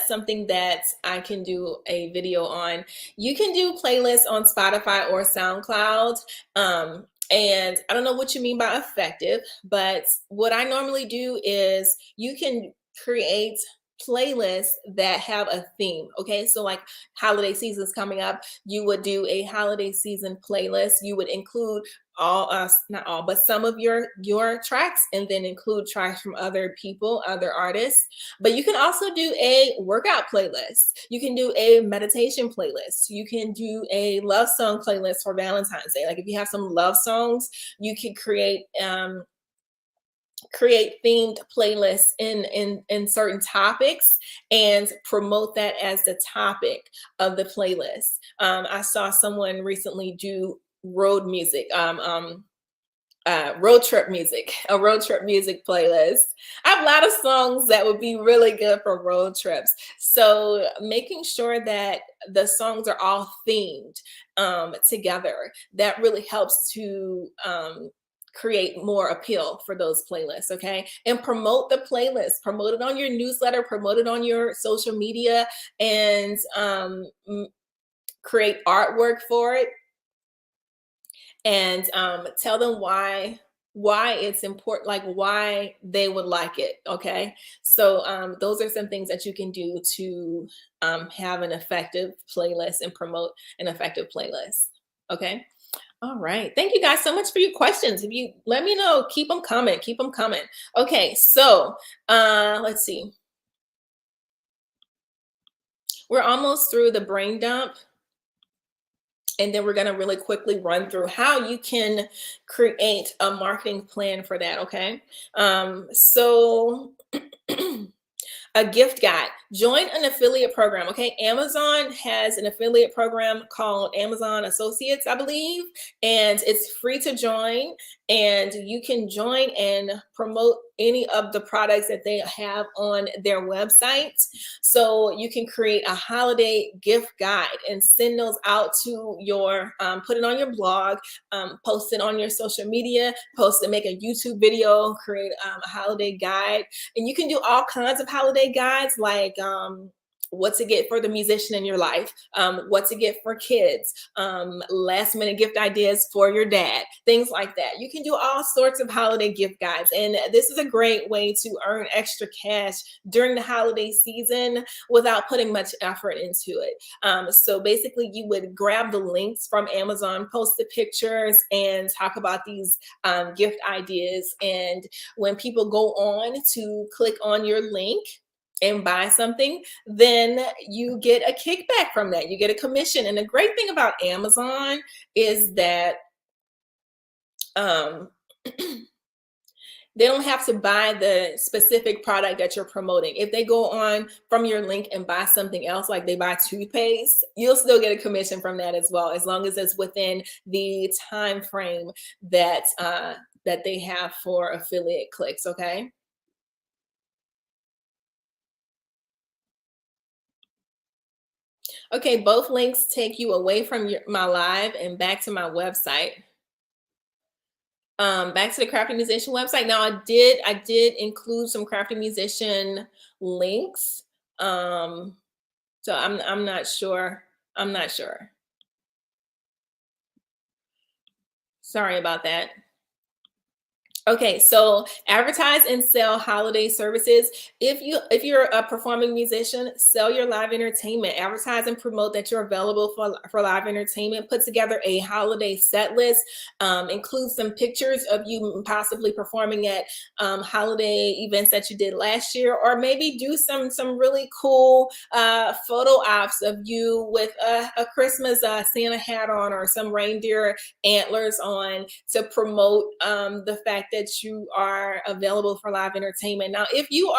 something that I can do a video on. You can do playlists on Spotify or SoundCloud. And I don't know what you mean by effective, but what I normally do is you can create playlists that have a theme. Okay, so like holiday season's coming up, you would do a holiday season playlist. You would include not all, but some of your tracks, and then include tracks from other people, other artists. But you can also do a workout playlist. You can do a meditation playlist. You can do a love song playlist for Valentine's Day. Like if you have some love songs, you can create themed playlists in certain topics and promote that as the topic of the playlist. I saw someone recently do road music, road trip music, a road trip music playlist. I have a lot of songs that would be really good for road trips. So making sure that the songs are all themed together, that really helps to create more appeal for those playlists, okay? And promote the playlist, promote it on your newsletter, promote it on your social media, and create artwork for it, and tell them why it's important, like why they would like it. Okay, so those are some things that you can do to have an effective playlist and promote an effective playlist. Okay. All right. Thank you guys so much for your questions. If you let me know, keep them coming. Keep them coming. Okay. So let's see. We're almost through the brain dump. And then we're going to really quickly run through how you can create a marketing plan for that. Okay. So a gift guide. Join an affiliate program. Okay. Amazon has an affiliate program called Amazon Associates, I believe, and it's free to join. And you can join and promote any of the products that they have on their website. So you can create a holiday gift guide and send those out to your, put it on your blog, post it on your social media, post it, make a YouTube video, create a holiday guide. And you can do all kinds of holiday guides, like what to get for the musician in your life, what to get for kids, last minute gift ideas for your dad, things like that. You can do all sorts of holiday gift guides. And this is a great way to earn extra cash during the holiday season without putting much effort into it. So basically you would grab the links from Amazon, post the pictures, and talk about these gift ideas. And when people go on to click on your link and buy something, then you get a kickback from that. You get a commission. And the great thing about Amazon is that they don't have to buy the specific product that you're promoting. If they go on from your link and buy something else, like they buy toothpaste, you'll still get a commission from that as well, as long as it's within the time frame that that they have for affiliate clicks. Okay. Okay, both links take you away from my live and back to my website. Back to the Crafty Musician website. Now I did include some Crafty Musician links. So I'm not sure. I'm not sure. Sorry about that. Okay, so advertise and sell holiday services. If you're a performing musician, sell your live entertainment. Advertise and promote that you're available for live entertainment. Put together a holiday set list. Include some pictures of you possibly performing at holiday events that you did last year, or maybe do some really cool photo ops of you with a Christmas Santa hat on, or some reindeer antlers on, to promote the fact that you are available for live entertainment. Now, if you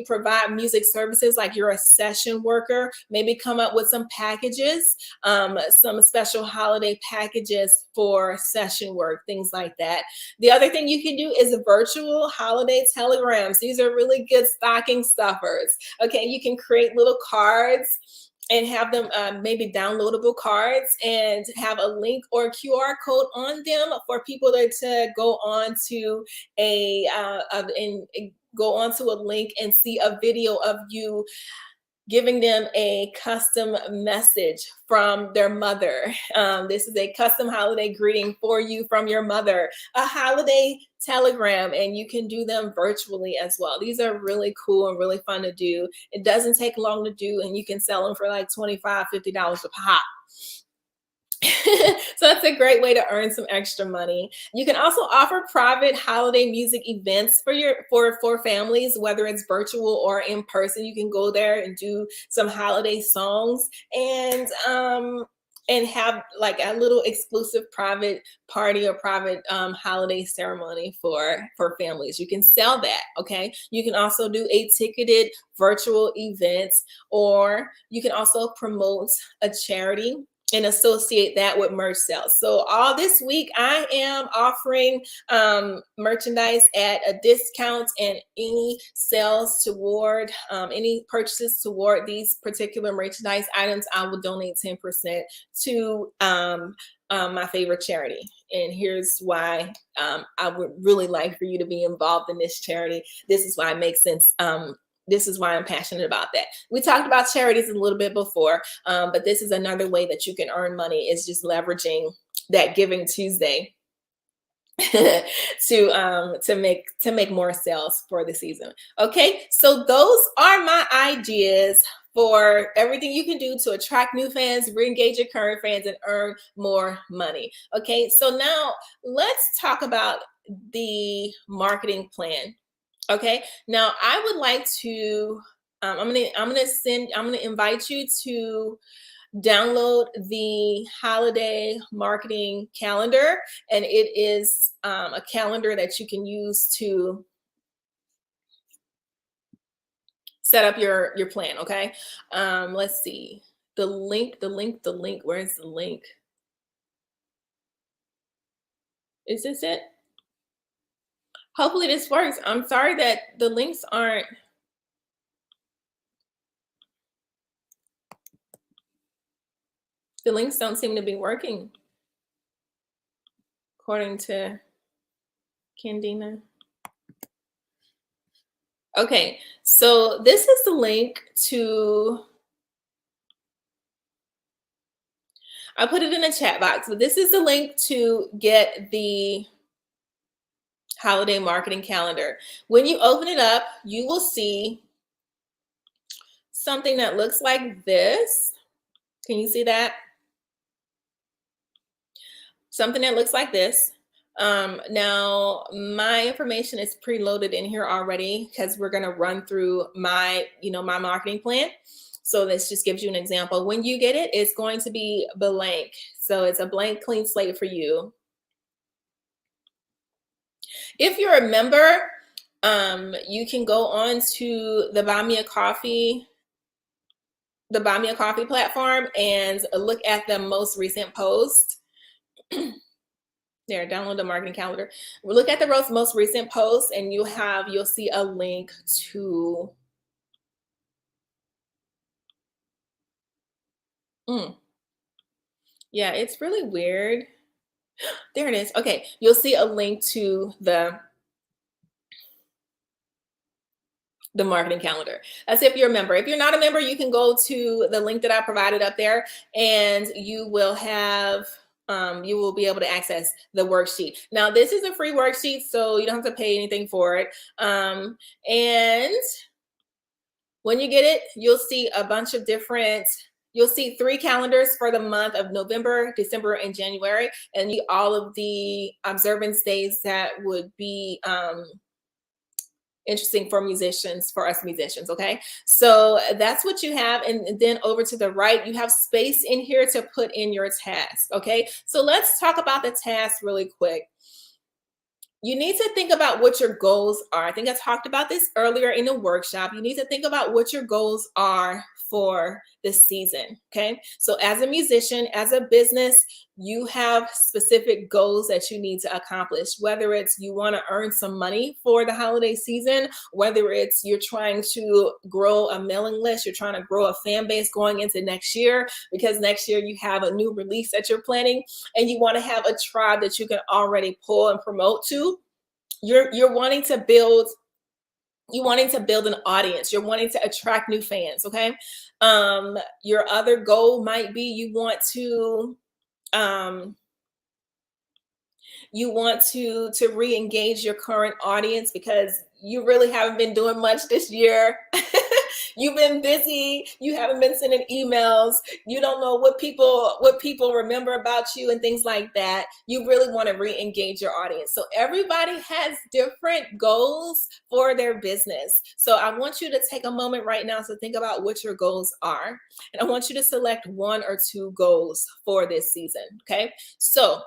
provide music services, like you're a session worker, maybe come up with some packages, some special holiday packages for session work, things like that. The other thing you can do is virtual holiday telegrams. These are really good stocking stuffers. Okay, you can create little cards and have them maybe downloadable cards, and have a link or a QR code on them for people to go on to go onto a link and see a video of you giving them a custom message from their mother. This is a custom holiday greeting for you from your mother, a holiday telegram, and you can do them virtually as well. These are really cool and really fun to do. It doesn't take long to do, and you can sell them for like $25, $50 a pop. So that's a great way to earn some extra money. You can also offer private holiday music events for families, whether it's virtual or in person. You can go there and do some holiday songs, and have like a little exclusive private party or private holiday ceremony for families. You can sell that. Okay, you can also do a ticketed virtual event, or you can also promote a charity and associate that with merch sales. So all this week, I am offering merchandise at a discount, and any sales toward any purchases toward these particular merchandise items, I will donate 10% to my favorite charity. And here's why I would really like for you to be involved in this charity. This is why it makes sense. This is why I'm passionate about that. We talked about charities a little bit before, but this is another way that you can earn money, is just leveraging that Giving Tuesday to make more sales for the season. Okay, so those are my ideas for everything you can do to attract new fans, re-engage your current fans, and earn more money. Okay, so now let's talk about the marketing plan. Okay, now I would like to, I'm gonna invite you to download the holiday marketing calendar, and it is a calendar that you can use to set up your plan. Okay, let's see the link. Where's the link? Is this it? Hopefully this works. I'm sorry that the links aren't. The links don't seem to be working, according to Candina. Okay, so this is the link to, I put it in the chat box, but this is the link to get the holiday marketing calendar. When you open it up, you will see something that looks like this. Can you see that? Something that looks like this. Now my information is preloaded in here already, because we're going to run through my marketing plan. So this just gives you an example. When you get it, it's going to be blank. So it's a blank, clean slate for you. If you're a member, you can go on to the Buy Me a Coffee platform and look at the most recent post. There, download the marketing calendar. We'll look at the most recent post, and you'll see a link to yeah, it's really weird. There it is. Okay, you'll see a link to the marketing calendar. That's if you're a member. If you're not a member, you can go to the link that I provided up there, and you will be able to access the worksheet. Now, this is a free worksheet, so you don't have to pay anything for it. And when you get it, you'll see a bunch of different, you'll see 3 calendars for the month of November, December, and January, and all of the observance days that would be interesting for us musicians. Okay, so that's what you have. And then over to the right, you have space in here to put in your task. Okay, so let's talk about the task really quick. You need to think about what your goals are. I think I talked about this earlier in the workshop. You need to think about what your goals are for this season. Okay, so as a musician, as a business, you have specific goals that you need to accomplish, whether it's you want to earn some money for the holiday season, whether it's you're trying to grow a mailing list, you're trying to grow a fan base going into next year, because next year you have a new release that you're planning, and you want to have a tribe that you can already pull and promote to. You're wanting to build an audience. You're wanting to attract new fans. Okay, your other goal might be you want to re-engage your current audience, because you really haven't been doing much this year. You've been busy. You haven't been sending emails. You don't know what people remember about you and things like that. You really want to re-engage your audience. So everybody has different goals for their business. So I want you to take a moment right now to think about what your goals are. And I want you to select 1 or 2 goals for this season. Okay, so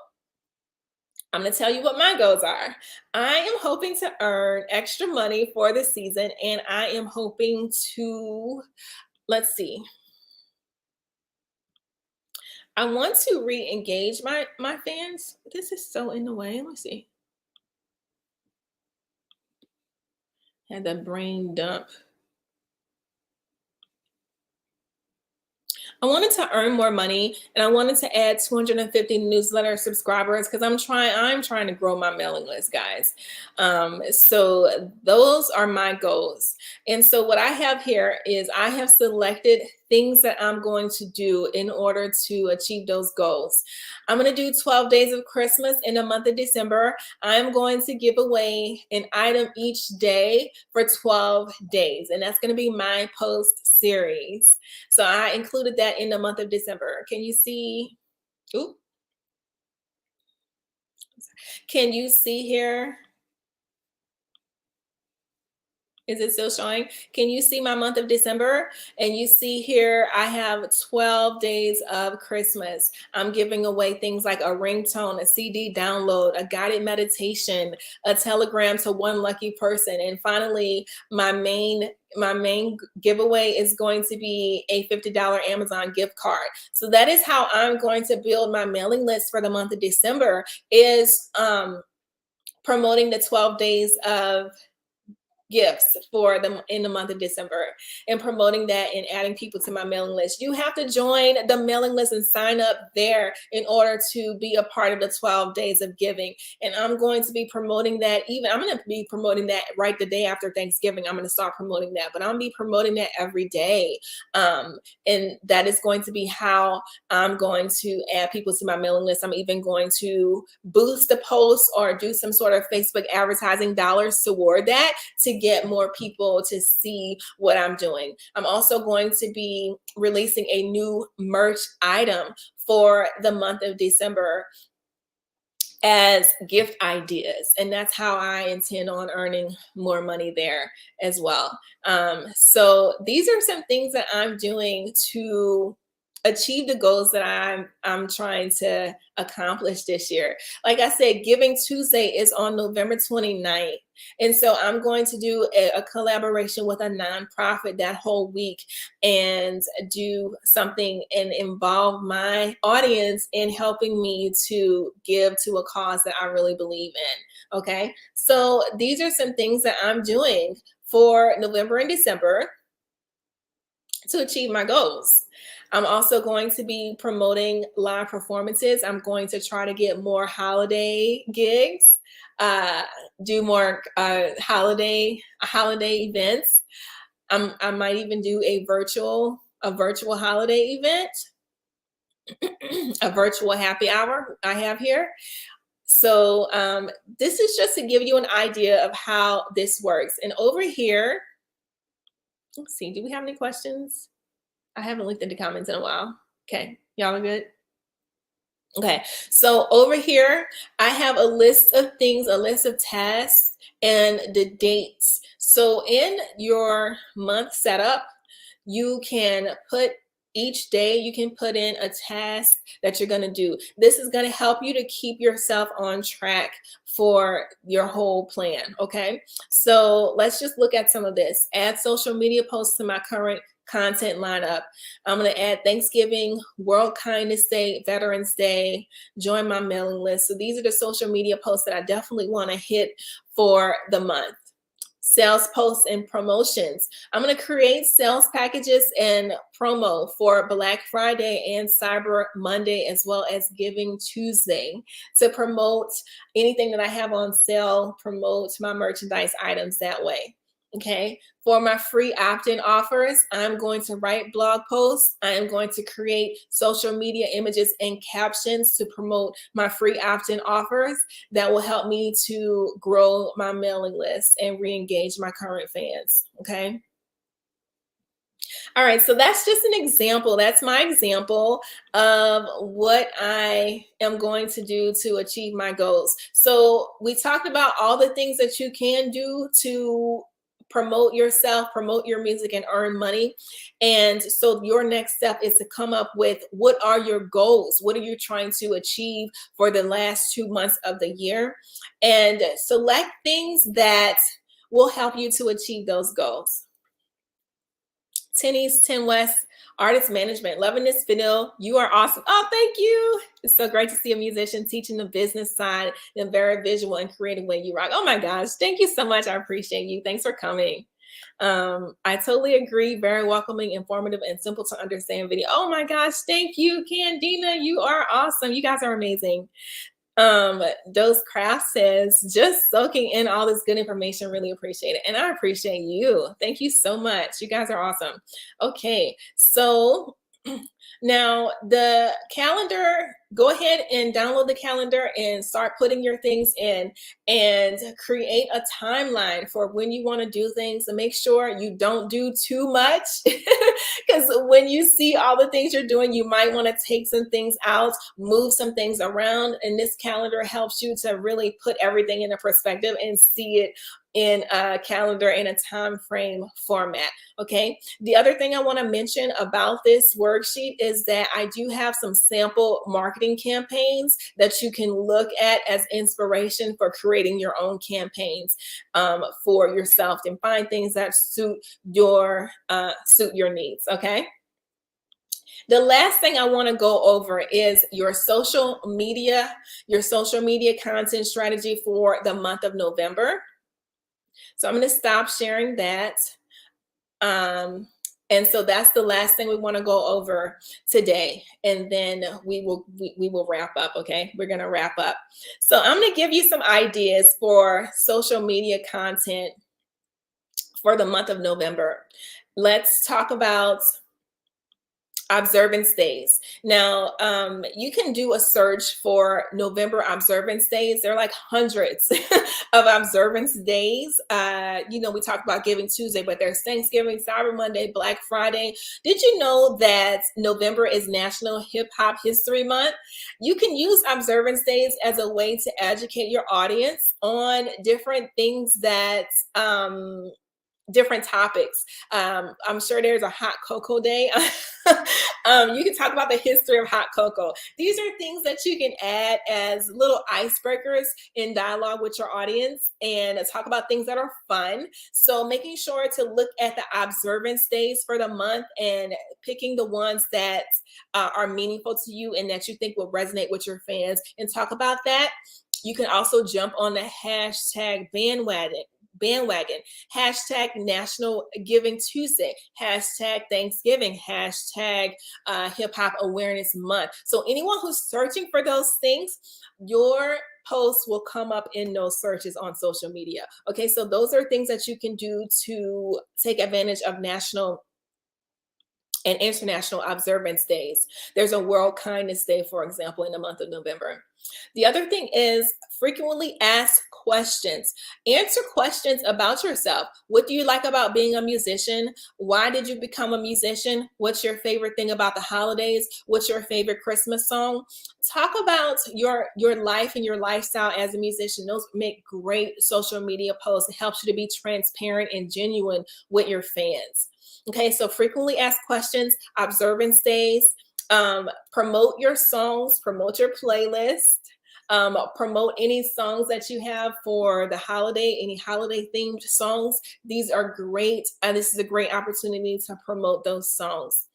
I'm going to tell you what my goals are. I am hoping to earn extra money for the season, and I am hoping to, let's see. I want to re-engage my fans. This is so in the way. Let me see. Had the brain dump. I wanted to earn more money and I wanted to add 250 newsletter subscribers because I'm trying to grow my mailing list, guys. So those are my goals. And so what I have here is I have selected things that I'm going to do in order to achieve those goals. I'm going to do 12 days of Christmas in the month of December. I'm going to give away an item each day for 12 days, and that's going to be my post series. So I included that in the month of December. Can you see? Ooh, can you see here? Is it still showing? Can you see my month of December? And you see here, I have 12 days of Christmas. I'm giving away things like a ringtone, a CD download, a guided meditation, a telegram to one lucky person. And finally, my main giveaway is going to be a $50 Amazon gift card. So that is how I'm going to build my mailing list for the month of December, is promoting the 12 days of gifts for them in the month of December, and promoting that and adding people to my mailing list. You have to join the mailing list and sign up there in order to be a part of the 12 days of giving. And I'm going to be promoting that. I'm going to be promoting that right the day after Thanksgiving. I'm going to start promoting that, but I'm going to be promoting that every day. And that is going to be how I'm going to add people to my mailing list. I'm even going to boost the post or do some sort of Facebook advertising dollars toward that to get more people to see what I'm doing. I'm also going to be releasing a new merch item for the month of December as gift ideas. And that's how I intend on earning more money there as well. So these are some things that I'm doing to achieve the goals that I'm trying to accomplish this year. Like I said, Giving Tuesday is on November 29th. And so I'm going to do a collaboration with a nonprofit that whole week and do something and involve my audience in helping me to give to a cause that I really believe in. Okay. So these are some things that I'm doing for November and December to achieve my goals. I'm also going to be promoting live performances. I'm going to try to get more holiday gigs, do more holiday events. I might even do a virtual holiday event, a virtual happy hour I have here. So this is just to give you an idea of how this works. And over here, let's see, do we have any questions? I haven't looked at the comments in a while. Okay, y'all are good? Okay, so over here, I have a list of things, a list of tasks and the dates. So in your month setup, you can put each day, you can put in a task that you're gonna do. This is gonna help you to keep yourself on track for your whole plan, okay? So let's just look at some of this. Add social media posts to my current content lineup. I'm going to add Thanksgiving, World Kindness Day, Veterans Day, join my mailing list. So these are the social media posts that I definitely want to hit for the month. Sales posts and promotions. I'm going to create sales packages and promo for Black Friday and Cyber Monday, as well as Giving Tuesday, to promote anything that I have on sale, promote my merchandise items that way. Okay, for my free opt-in offers, I'm going to write blog posts. I am going to create social media images and captions to promote my free opt-in offers that will help me to grow my mailing list and re-engage my current fans. Okay. All right, so that's just an example. That's my example of what I am going to do to achieve my goals. So we talked about all the things that you can do to promote yourself, promote your music, and earn money. And so your next step is to come up with, what are your goals? What are you trying to achieve for the last 2 months of the year? And select things that will help you to achieve those goals. 10 East, 10 West, artist management. Loving this video. You are awesome. Oh, thank you. It's so great to see a musician teaching the business side in a very visual and creative way. You rock. Oh my gosh. Thank you so much. I appreciate you. Thanks for coming. I totally agree. Very welcoming, informative, and simple to understand video. Oh my gosh. Thank you, Candina. You are awesome. You guys are amazing. Dose Craft says, just soaking in all this good information, really appreciate it. And I appreciate you. Thank you so much. You guys are awesome. Okay, so now the calendar, go ahead and download the calendar and start putting your things in and create a timeline for when you want to do things, and make sure you don't do too much because when you see all the things you're doing, you might want to take some things out, move some things around, and this calendar helps you to really put everything into perspective and see it in a calendar in a time frame format. Okay. The other thing I want to mention about this worksheet is that I do have some sample marketing campaigns that you can look at as inspiration for creating your own campaigns for yourself, and find things that suit your needs. Okay. The last thing I want to go over is your social media content strategy for the month of November. So I'm going to stop sharing that. And so that's the last thing we want to go over today. And then we will wrap up. Okay. We're going to wrap up. So I'm going to give you some ideas for social media content for the month of November. Let's talk about observance days. Now, you can do a search for November observance days. There are like hundreds of observance days. We talked about Giving Tuesday, but there's Thanksgiving, Cyber Monday, Black Friday. Did you know that November is National Hip Hop History Month? You can use observance days as a way to educate your audience on different things that different topics. I'm sure there's a hot cocoa day. You can talk about the history of hot cocoa. These are things that you can add as little icebreakers in dialogue with your audience, and talk about things that are fun. So making sure to look at the observance days for the month and picking the ones that are meaningful to you and that you think will resonate with your fans, and talk about that. You can also jump on the hashtag bandwagon, hashtag National Giving Tuesday, hashtag Thanksgiving, hashtag Hip Hop Awareness Month. So anyone who's searching for those things, your posts will come up in those searches on social media. Okay, so those are things that you can do to take advantage of national and international observance days. There's a World Kindness Day, for example, in the month of November. The other thing is frequently ask questions. Answer questions about yourself. What do you like about being a musician? Why did you become a musician? What's your favorite thing about the holidays? What's your favorite Christmas song? Talk about your life and your lifestyle as a musician. Those make great social media posts. It helps you to be transparent and genuine with your fans. Okay, so frequently asked questions, observance days, promote your songs, promote your playlist, promote any songs that you have for the holiday, any holiday themed songs. These are great, and this is a great opportunity to promote those songs.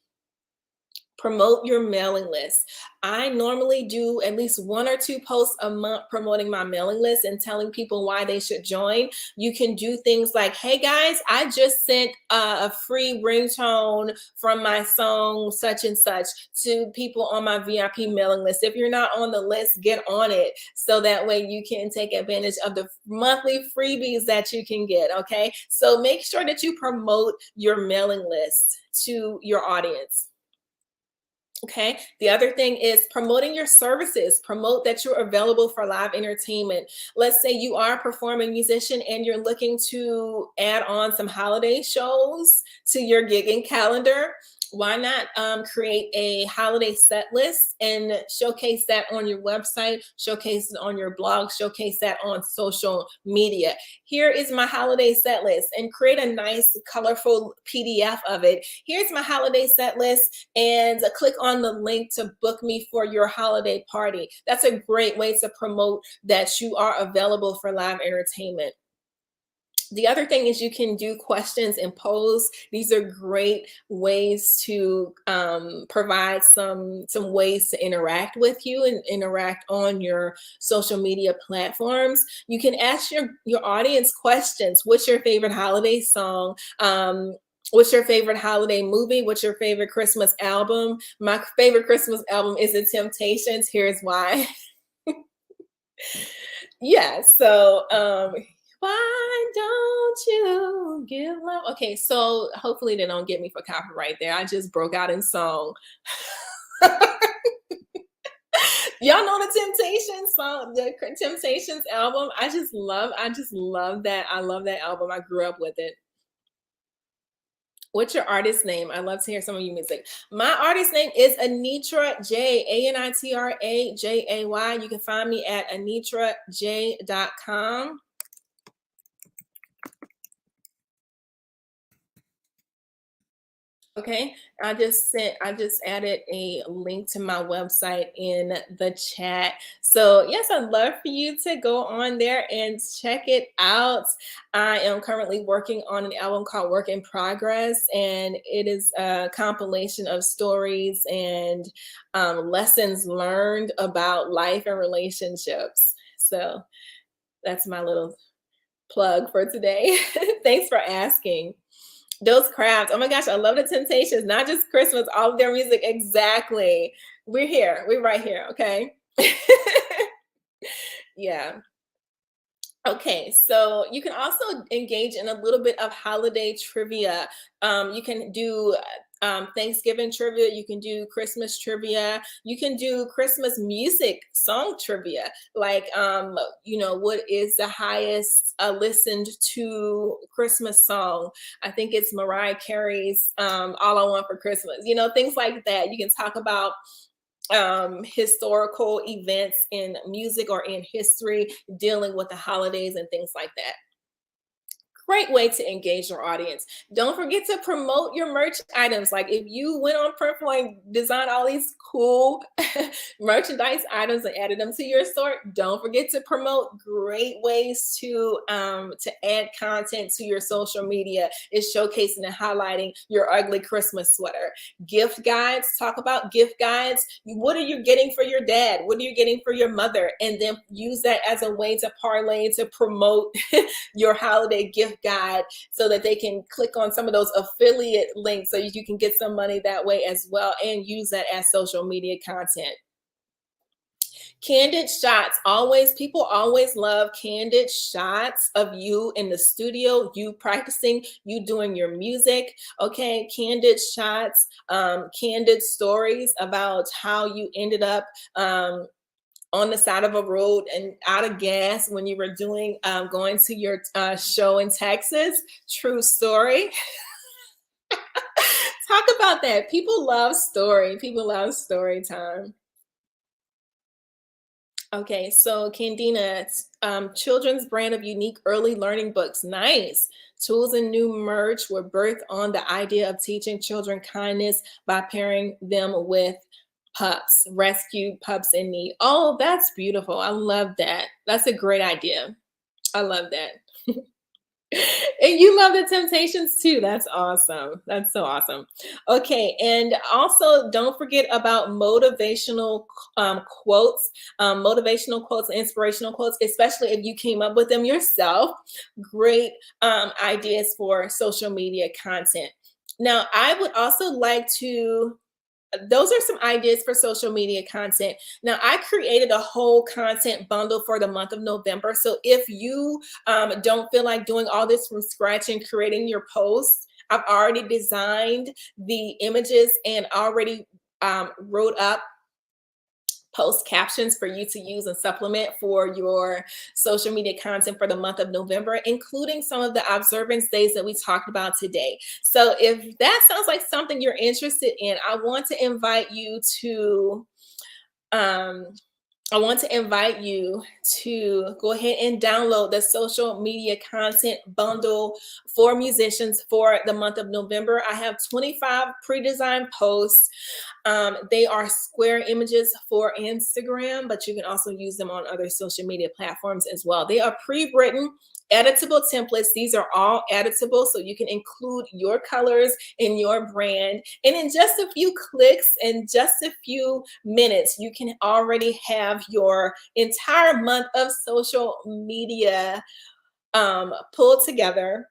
Promote your mailing list. I normally do at least 1 or 2 posts a month promoting my mailing list and telling people why they should join. You can do things like, hey guys, I just sent a free ringtone from my song such and such to people on my VIP mailing list. If you're not on the list, get on it, so that way you can take advantage of the monthly freebies that you can get. Okay, so make sure that you promote your mailing list to your audience. Okay. The other thing is promoting your services. Promote that you're available for live entertainment. Let's say you are a performing musician and you're looking to add on some holiday shows to your gigging calendar. Why not create a holiday set list and showcase that on your website, showcase it on your blog, showcase that on social media. Here is my holiday set list, and create a nice colorful PDF of it. Here's my holiday set list, and click on the link to book me for your holiday party. That's a great way to promote that you are available for live entertainment. The other thing is you can do questions and polls. These are great ways to provide some ways to interact with you and interact on your social media platforms. You can ask your audience questions. What's your favorite holiday song? What's your favorite holiday movie? What's your favorite Christmas album? My favorite Christmas album is The Temptations. Here's why. Yeah, so why don't you give love? Okay, so hopefully they don't get me for copyright there. I just broke out in song. Y'all know the Temptations song, the Temptations album. I just love that. I love that album. I grew up with it. What's your artist name? I love to hear some of your music. My artist name is Anitra J, ANITRAJAY. You can find me at anitraj.com. Okay, I just added a link to my website in the chat. So yes, I'd love for you to go on there and check it out. I am currently working on an album called Work in Progress, and it is a compilation of stories and lessons learned about life and relationships. So that's my little plug for today. Thanks for asking. Those crabs. Oh my gosh, I love the Temptations. Not just Christmas, all of their music. Exactly. We're here. We're right here. Okay. Yeah. Okay, so you can also engage in a little bit of holiday trivia. You can do Thanksgiving trivia, you can do Christmas trivia, you can do Christmas music song trivia. Like, what is the highest listened to Christmas song? I think it's Mariah Carey's All I Want for Christmas. Things like that. You can talk about historical events in music or in history dealing with the holidays and things like that. Great way to engage your audience. Don't forget to promote your merch items. Like if you went on Printful and designed all these cool merchandise items and added them to your store, don't forget to promote. Great ways to add content to your social media is showcasing and highlighting your ugly Christmas sweater. Gift guides, talk about gift guides. What are you getting for your dad? What are you getting for your mother? And then use that as a way to parlay to promote your holiday gift guide so that they can click on some of those affiliate links so you can get some money that way as well and use that as social media content. Candid shots. People always love candid shots of you in the studio, you practicing, you doing your music. Okay, candid shots, candid stories about how you ended up on the side of a road and out of gas when you were going to your show in Texas. True story. Talk about that. People love story. People love story time. Okay, so Candina, children's brand of unique early learning books. Nice. Tools and new merch were birthed on the idea of teaching children kindness by pairing them with pups, rescued pups in need. Oh, that's beautiful. I love that. That's a great idea. I love that. And you love the Temptations too. That's awesome. That's so awesome. Okay, and also don't forget about motivational quotes, inspirational quotes, especially if you came up with them yourself. Great ideas for social media content. Now, I would also like to those are some ideas for social media content. Now, I created a whole content bundle for the month of November. So if you don't feel like doing all this from scratch and creating your posts, I've already designed the images and already wrote up post captions for you to use and supplement for your social media content for the month of November, including some of the observance days that we talked about today. So if that sounds like something you're interested in, I want to invite you to go ahead and download the social media content bundle for musicians for the month of November. I have 25 pre-designed posts. They are square images for Instagram, but you can also use them on other social media platforms as well. They are pre-written editable templates. These are all editable, so you can include your colors in your brand. And in just a few clicks and just a few minutes, you can already have your entire month of social media pulled together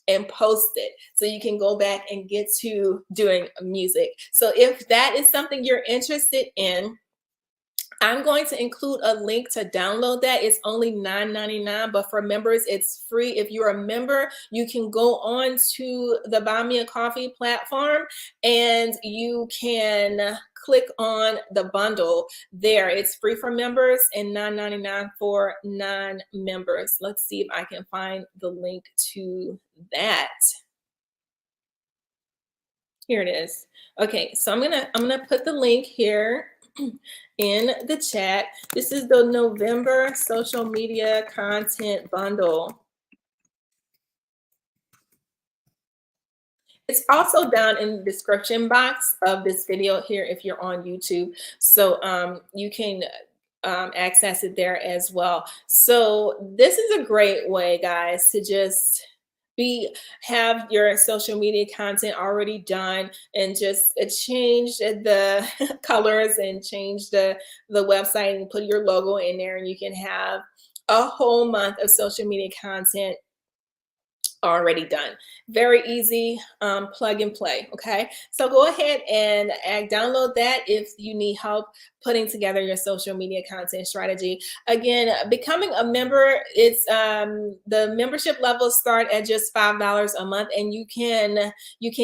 and post it, so you can go back and get to doing music. So if that is something you're interested in, I'm going to include a link to download that. It's only $9.99, but for members, it's free. If you're a member, you can go on to the Buy Me a Coffee platform and you can click on the bundle there. It's free for members and $9.99 for non-members. Let's see if I can find the link to that. Here it is. Okay, so I'm gonna put the link here in the chat. This is the November social media content bundle. It's also down in the description box of this video here if you're on YouTube. So you can access it there as well. So this is a great way, guys, to just have your social media content already done and just change the colors and change the website and put your logo in there, and you can have a whole month of social media content already done. Very easy, plug and play. Okay, so go ahead and download that if you need help putting together your social media content strategy. Again, becoming a member, it's the membership levels start at just $5 a month, and you can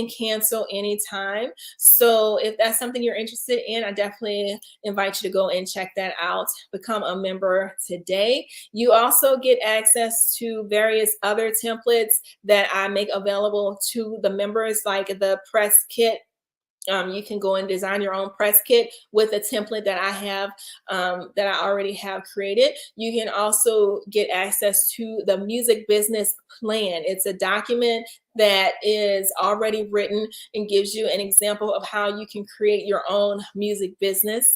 cancel anytime. So if that's something you're interested in, I definitely invite you to go and check that out. Become a member today. You also get access to various other templates that I make available to the members, like the press kit. You can go and design your own press kit with a template that I have, that I already have created. You can also get access to the music business plan. It's a document that is already written and gives you an example of how you can create your own music business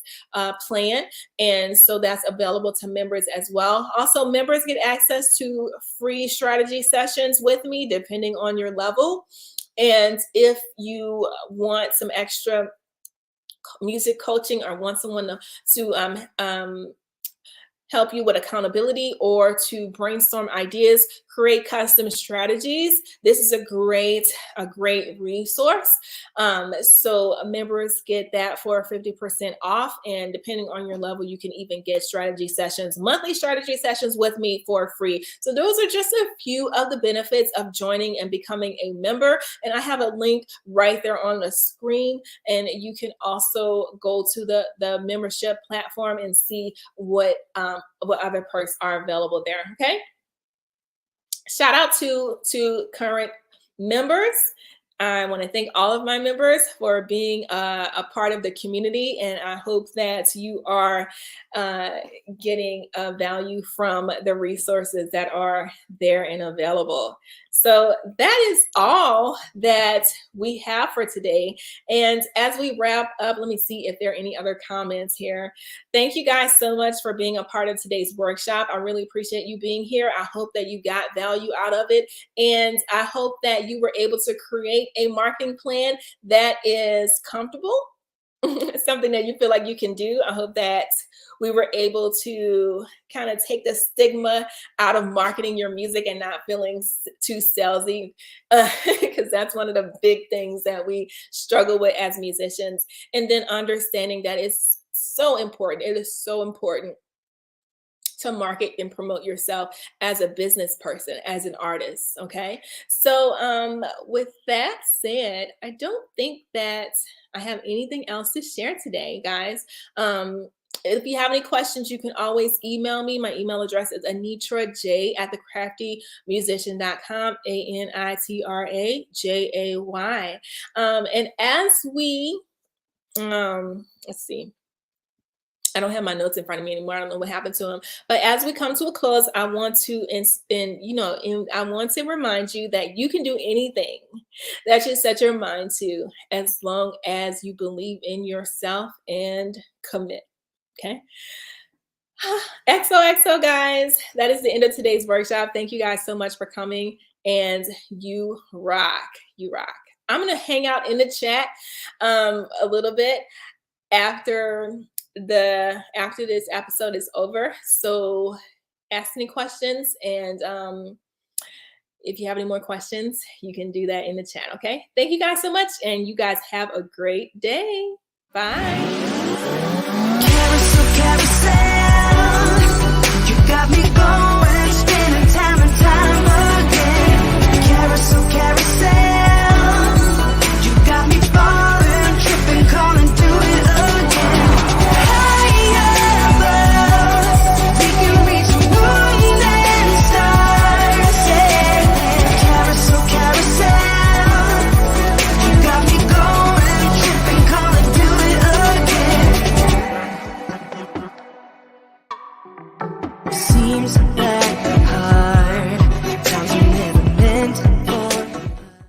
plan. And so that's available to members as well. Also, members get access to free strategy sessions with me, depending on your level. And if you want some extra music coaching or want someone to help you with accountability or to brainstorm ideas, create custom strategies, this is a great resource. So members get that for 50% off, and depending on your level, you can even get strategy sessions, monthly strategy sessions with me for free. So those are just a few of the benefits of joining and becoming a member. And I have a link right there on the screen, and you can also go to the membership platform and see what other perks are available there. Okay. Shout out to current members. I want to thank all of my members for being a part of the community, and I hope that you are getting value from the resources that are there and available. So that is all that we have for today. And as we wrap up, let me see if there are any other comments here. Thank you guys so much for being a part of today's workshop. I really appreciate you being here. I hope that you got value out of it. And I hope that you were able to create a marketing plan that is comfortable, something that you feel like you can do. I hope that we were able to kind of take the stigma out of marketing your music and not feeling too salesy, because that's one of the big things that we struggle with as musicians. And then understanding that it's so important. It is so important to market and promote yourself as a business person, as an artist. Okay. So with that said, I don't think that I have anything else to share today, guys. If you have any questions, you can always email me. My email address is anitrajay@theCraftyMusician.com, ANITRAJAY. And as we, let's see, I don't have my notes in front of me anymore. I don't know what happened to them. But as we come to a close, I want to, I want to remind you that you can do anything that you set your mind to, as long as you believe in yourself and commit. Okay. XOXO, guys. That is the end of today's workshop. Thank you guys so much for coming, and you rock. You rock. I'm gonna hang out in the chat a little bit after this episode is over. So ask any questions, and if you have any more questions, you can do that in the chat. Okay. Thank you guys so much, and you guys have a great day. Bye. Carousel, carousel, you got me going.